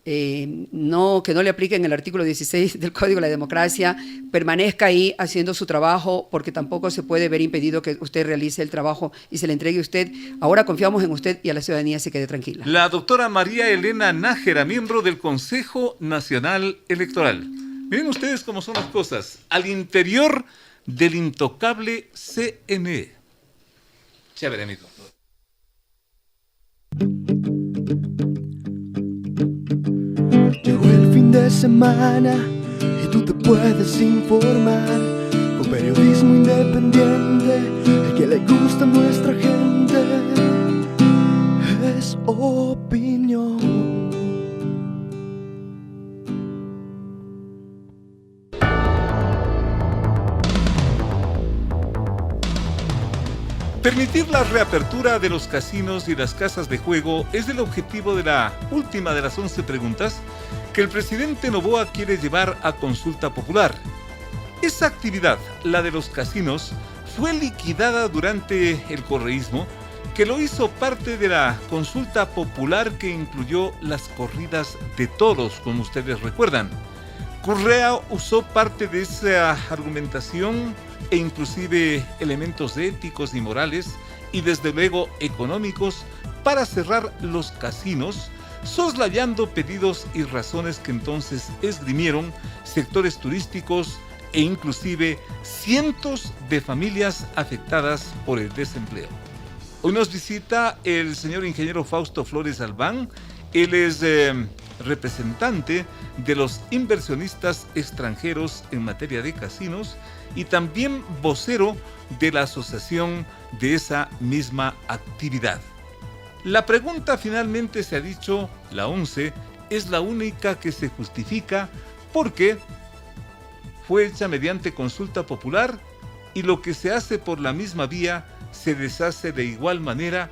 que no le apliquen el artículo 16 del Código de la Democracia, permanezca ahí haciendo su trabajo, porque tampoco se puede ver impedido que usted realice el trabajo y se le entregue a usted. Ahora confiamos en usted y a la ciudadanía se quede tranquila. La doctora María Elena Nájera, miembro del Consejo Nacional Electoral. Miren ustedes cómo son las cosas, al interior del intocable CNE. Chévere, mi doctor. Llegó el fin de semana y tú te puedes informar con periodismo independiente, el que le gusta a nuestra gente. Es opinión. Permitir la reapertura de los casinos y las casas de juego es el objetivo de la última de las 11 preguntas que el presidente Noboa quiere llevar a consulta popular. Esa actividad, la de los casinos, fue liquidada durante el correísmo, que lo hizo parte de la consulta popular que incluyó las corridas de toros, como ustedes recuerdan. Correa usó parte de esa argumentación e inclusive elementos éticos y morales, y desde luego económicos, para cerrar los casinos, soslayando pedidos y razones que entonces esgrimieron sectores turísticos e inclusive cientos de familias afectadas por el desempleo. Hoy nos visita el señor ingeniero Fausto Flores Albán. Él es representante de los inversionistas extranjeros en materia de casinos y también vocero de la asociación de esa misma actividad. La pregunta, finalmente se ha dicho, la 11, es la única que se justifica porque fue hecha mediante consulta popular, y lo que se hace por la misma vía se deshace de igual manera.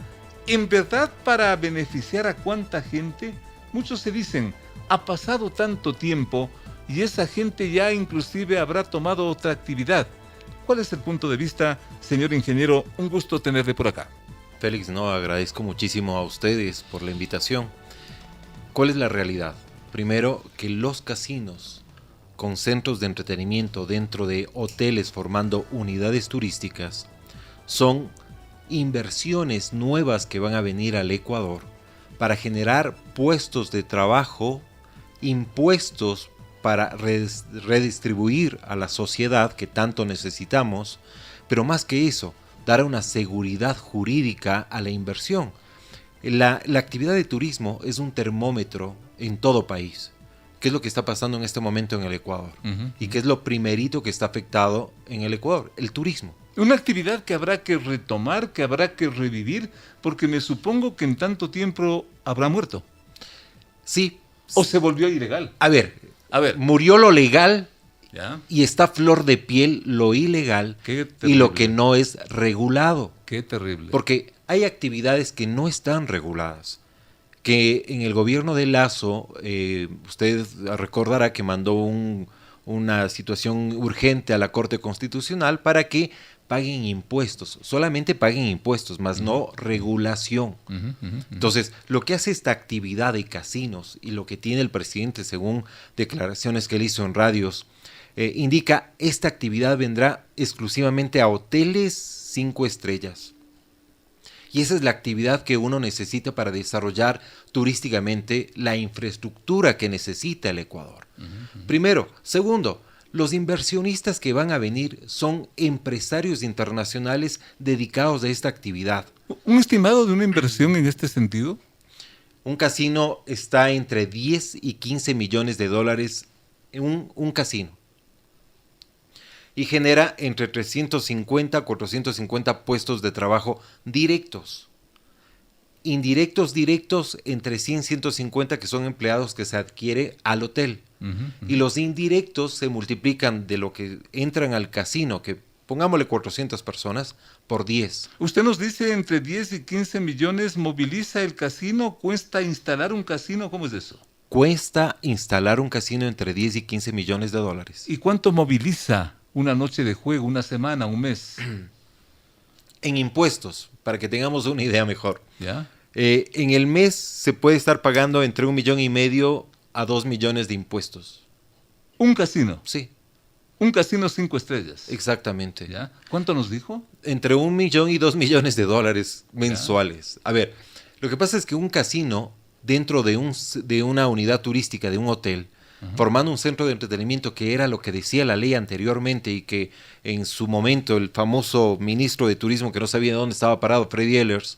En verdad, para beneficiar a cuánta gente. Muchos se dicen, ha pasado tanto tiempo y esa gente ya inclusive habrá tomado otra actividad. ¿Cuál es el punto de vista, señor ingeniero? Un gusto tenerle por acá. Félix, no, agradezco muchísimo a ustedes por la invitación. ¿Cuál es la realidad? Primero, que los casinos con centros de entretenimiento dentro de hoteles formando unidades turísticas son inversiones nuevas que van a venir al Ecuador para generar puestos de trabajo, impuestos para redistribuir a la sociedad que tanto necesitamos, pero más que eso, dar una seguridad jurídica a la inversión. La actividad de turismo es un termómetro en todo país. ¿Qué es lo que está pasando en este momento en el Ecuador? ¿Y qué es lo primerito que está afectado en el Ecuador? El turismo. Una actividad que habrá que retomar, que habrá que revivir, porque me supongo que en tanto tiempo habrá muerto. Sí. ¿O se volvió ilegal? A ver, murió lo legal, ¿ya? Y está flor de piel lo ilegal y lo que no es regulado. Qué terrible. Porque hay actividades que no están reguladas. Que en el gobierno de Lazo, usted recordará que mandó una situación urgente a la Corte Constitucional para que paguen impuestos, solamente paguen impuestos, más no regulación. Entonces, lo que hace esta actividad de casinos y lo que tiene el presidente, según declaraciones que él hizo en radios, indica esta actividad vendrá exclusivamente a hoteles 5 estrellas. Y esa es la actividad que uno necesita para desarrollar turísticamente la infraestructura que necesita el Ecuador. Primero. Segundo, los inversionistas que van a venir son empresarios internacionales dedicados a esta actividad. ¿Un estimado de una inversión en este sentido? Un casino está entre 10 y 15 millones de dólares en un casino. Y genera entre 350 a 450 puestos de trabajo directos. Indirectos, directos, entre 100 y 150 que son empleados que se adquiere al hotel. Y los indirectos se multiplican de lo que entran al casino, que pongámosle 400 personas, por 10. Usted nos dice entre 10 y 15 millones moviliza el casino, ¿cuesta instalar un casino? ¿Cómo es eso? Cuesta instalar un casino entre 10 y 15 millones de dólares. ¿Y cuánto moviliza una noche de juego, una semana, un mes? En impuestos, para que tengamos una idea mejor. ¿Ya? En el mes se puede estar pagando entre 1,5 millones a 2 millones de impuestos. ¿Un casino? Sí. Un casino 5 estrellas. Exactamente. ¿Ya? ¿Cuánto nos dijo? Entre 1 millón y 2 millones de dólares mensuales. A ver, lo que pasa es que un casino dentro de una unidad turística, de un hotel, formando un centro de entretenimiento, que era lo que decía la ley anteriormente y que en su momento el famoso ministro de Turismo, que no sabía dónde estaba parado, Freddy Ehlers,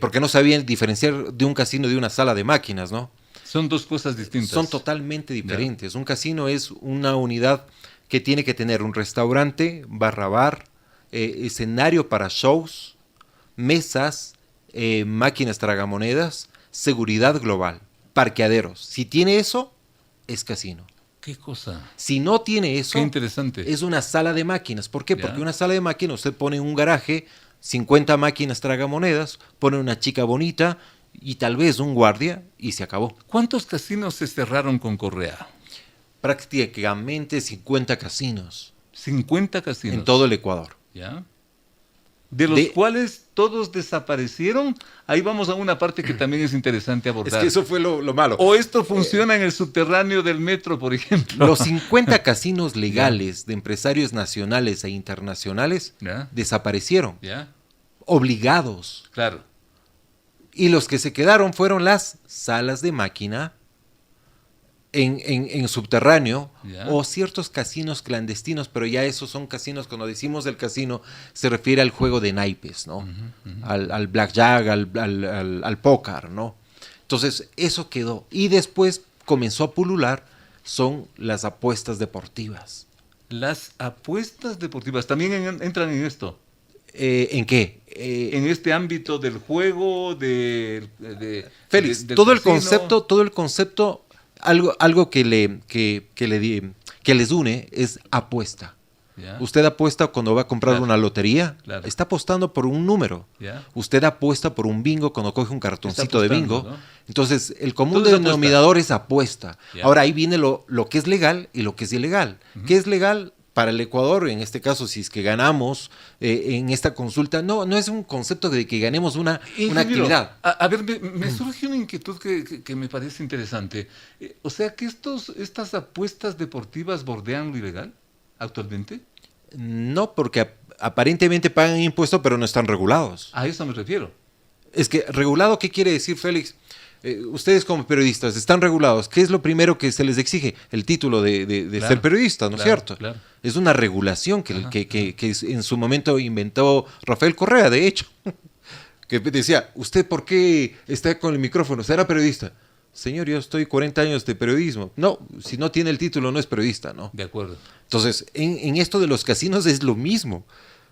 porque no sabían diferenciar de un casino de una sala de máquinas, ¿no? Son dos cosas distintas. Son totalmente diferentes. Un casino es una unidad que tiene que tener un restaurante, bar, escenario para shows, mesas, máquinas tragamonedas, seguridad global, parqueaderos. Si tiene eso, es casino. ¿Qué cosa? Si no tiene eso, qué interesante, es una sala de máquinas. ¿Por qué? Porque una sala de máquinas, usted pone en un garaje 50 máquinas tragamonedas, pone una chica bonita y tal vez un guardia y se acabó. ¿Cuántos casinos se cerraron con Correa? Prácticamente 50 casinos. 50 casinos. En todo el Ecuador. ¿Ya? De los cuales todos desaparecieron. Ahí vamos a una parte que también es interesante abordar. Es que eso fue lo malo. O esto funciona en el subterráneo del metro, por ejemplo. Los 50 casinos legales de empresarios nacionales e internacionales desaparecieron. Obligados. Claro. Y los que se quedaron fueron las salas de máquina en subterráneo o ciertos casinos clandestinos, pero ya esos son casinos. Cuando decimos el casino se refiere al juego de naipes, ¿no? Al blackjack, al póker, ¿no? Entonces eso quedó y después comenzó a pulular son las apuestas deportivas. Las apuestas deportivas también entran en esto. ¿En qué? En este ámbito del juego, Félix, del todo el concepto, algo que les une es apuesta. Usted apuesta cuando va a comprar una lotería, está apostando por un número. Usted apuesta por un bingo cuando coge un cartoncito de bingo. ¿No? Entonces, el común denominador es apuesta. Ahora, ahí viene lo que es legal y lo que es ilegal. ¿Qué es legal? Para el Ecuador, en este caso, si es que ganamos en esta consulta, no es un concepto de que ganemos una actividad. A ver, me surge una inquietud que me parece interesante. O sea, que estas apuestas deportivas bordean lo ilegal actualmente. No, porque aparentemente pagan impuestos, pero no están regulados. A eso me refiero. Es que, ¿regulado qué quiere decir, Félix? Ustedes como periodistas están regulados. ¿Qué es lo primero que se les exige? El título de ser periodista, ¿no es cierto? Claro. Es una regulación que en su momento inventó Rafael Correa, de hecho. Que decía, ¿usted por qué está con el micrófono? ¿Será periodista? Señor, yo estoy 40 años de periodismo. No, si no tiene el título no es periodista, ¿no? De acuerdo. Entonces, en esto de los casinos es lo mismo.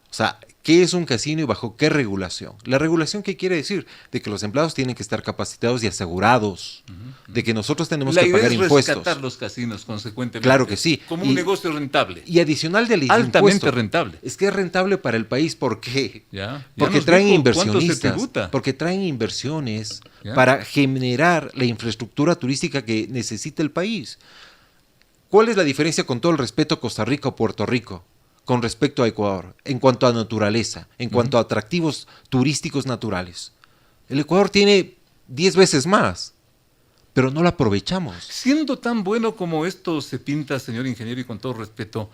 O sea, ¿qué es un casino y bajo qué regulación? La regulación, ¿qué quiere decir? De que los empleados tienen que estar capacitados y asegurados, de que nosotros tenemos que pagar impuestos. La idea es rescatar los casinos, consecuentemente. Claro que sí. Como un negocio rentable. Y adicional del altamente impuesto, rentable. Es que es rentable para el país, ¿por qué? Porque traen inversionistas, porque traen inversiones para generar la infraestructura turística que necesita el país. ¿Cuál es la diferencia, con todo el respeto, Costa Rica o Puerto Rico con respecto a Ecuador, en cuanto a naturaleza, en cuanto a atractivos turísticos naturales? El Ecuador tiene 10 veces más, pero no lo aprovechamos. Siendo tan bueno como esto se pinta, señor ingeniero, y con todo respeto,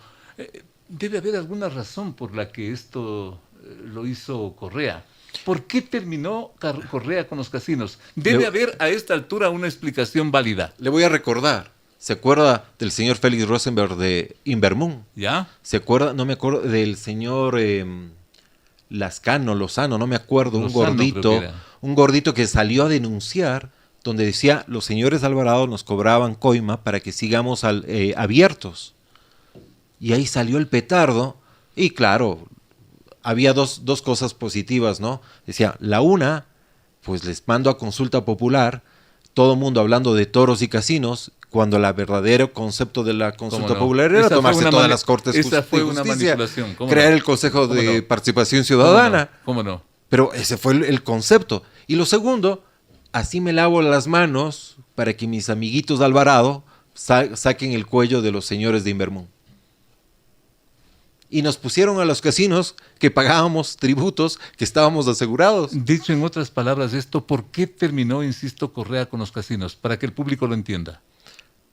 debe haber alguna razón por la que esto lo hizo Correa. ¿Por qué terminó Correa con los casinos? Debe haber a esta altura una explicación válida. Le voy a recordar. ¿Se acuerda del señor Félix Rosenberg de Invermund? ¿Ya? ¿Se acuerda? No me acuerdo del señor Lozano, no me acuerdo, un gordito que salió a denunciar, donde decía, los señores Alvarado nos cobraban coima para que sigamos abiertos. Y ahí salió el petardo, y claro, había dos cosas positivas, ¿no? Decía, la una, pues les mando a consulta popular, todo el mundo hablando de toros y casinos, cuando el verdadero concepto de la consulta popular era tomarse todas las cortes de justicia, fue una manipulación. crear el Consejo de Participación Ciudadana. ¿Cómo no? Pero ese fue el concepto. Y lo segundo, así me lavo las manos para que mis amiguitos de Alvarado saquen el cuello de los señores de Invermund. Y nos pusieron a los casinos que pagábamos tributos, que estábamos asegurados. Dicho en otras palabras esto, ¿por qué terminó, insisto, Correa con los casinos? Para que el público lo entienda.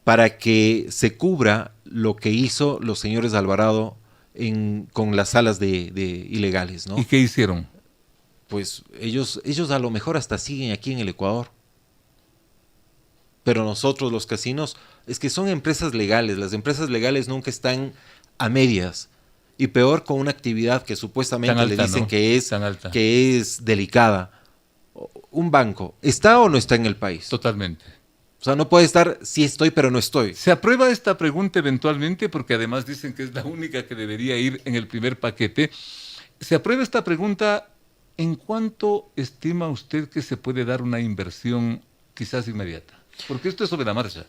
Para que se cubra lo que hizo los señores de Alvarado con las salas de ilegales, ¿no? ¿Y qué hicieron? Pues ellos a lo mejor hasta siguen aquí en el Ecuador. Pero nosotros, los casinos, es que son empresas legales. Las empresas legales nunca están a medias. Y peor con una actividad que supuestamente le dicen, ¿no?, que es delicada. Un banco, ¿está o no está en el país? Totalmente. O sea, no puede estar, sí estoy, pero no estoy. ¿Se aprueba esta pregunta eventualmente? Porque además dicen que es la única que debería ir en el primer paquete. ¿Se aprueba esta pregunta? ¿En cuánto estima usted que se puede dar una inversión quizás inmediata? Porque esto es sobre la marcha.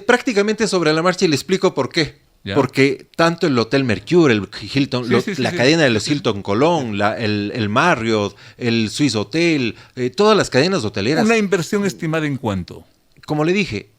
Prácticamente sobre la marcha, y le explico por qué. ¿Ya? Porque tanto el Hotel Mercure, el Hilton, la cadena de los Hilton Colón, el Marriott, el Swiss Hotel, todas las cadenas hoteleras. ¿Una inversión estimada en cuánto? Como le dije,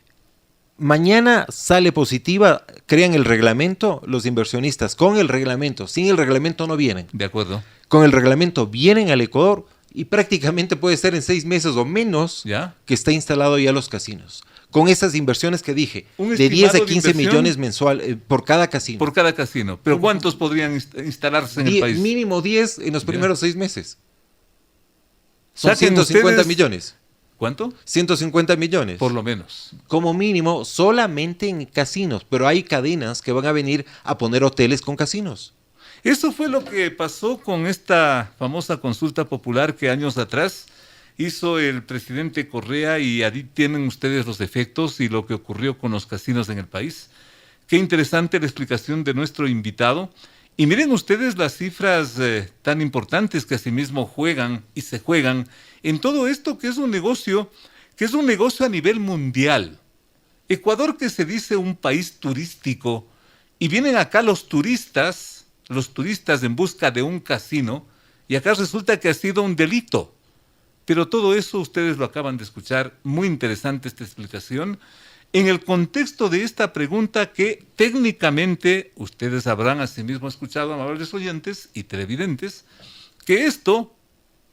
mañana sale positiva, crean el reglamento, los inversionistas con el reglamento, sin el reglamento no vienen. De acuerdo. Con el reglamento vienen al Ecuador y prácticamente puede ser en 6 meses o menos, ¿ya?, que está instalado ya los casinos. Con esas inversiones que dije, de 10 a 15 millones mensual por cada casino. Por cada casino. ¿Pero cuántos podrían instalarse en el país? Mínimo 10 en los primeros 6 meses. Son 150 millones. ¿Cuánto? 150 millones. Por lo menos. Como mínimo, solamente en casinos. Pero hay cadenas que van a venir a poner hoteles con casinos. Eso fue lo que pasó con esta famosa consulta popular que años atrás hizo el presidente Correa, y ahí tienen ustedes los efectos y lo que ocurrió con los casinos en el país. Qué interesante la explicación de nuestro invitado. Y miren ustedes las cifras tan importantes que asimismo juegan y se juegan en todo esto, que es un negocio a nivel mundial. Ecuador, que se dice un país turístico, y vienen acá los turistas en busca de un casino, y acá resulta que ha sido un delito. Pero todo eso ustedes lo acaban de escuchar, muy interesante esta explicación, en el contexto de esta pregunta que técnicamente ustedes habrán asimismo escuchado, amables oyentes y televidentes, que esto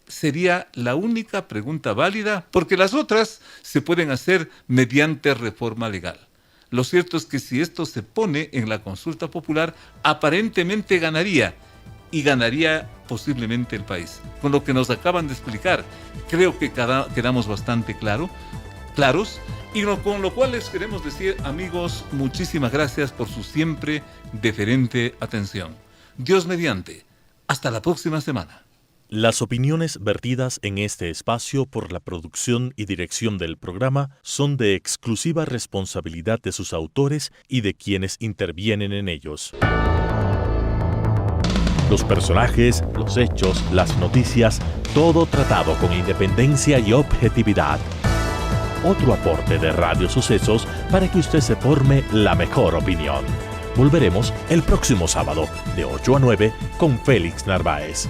sería la única pregunta válida, porque las otras se pueden hacer mediante reforma legal. Lo cierto es que si esto se pone en la consulta popular, aparentemente ganaría, y ganaría posiblemente el país. Con lo que nos acaban de explicar, creo que quedamos bastante claros, y con lo cual les queremos decir, amigos, muchísimas gracias por su siempre deferente atención. Dios mediante, hasta la próxima semana. Las opiniones vertidas en este espacio por la producción y dirección del programa son de exclusiva responsabilidad de sus autores y de quienes intervienen en ellos. Los personajes, los hechos, las noticias, todo tratado con independencia y objetividad. Otro aporte de Radio Sucesos para que usted se forme la mejor opinión. Volveremos el próximo sábado de 8 a 9 con Félix Narváez.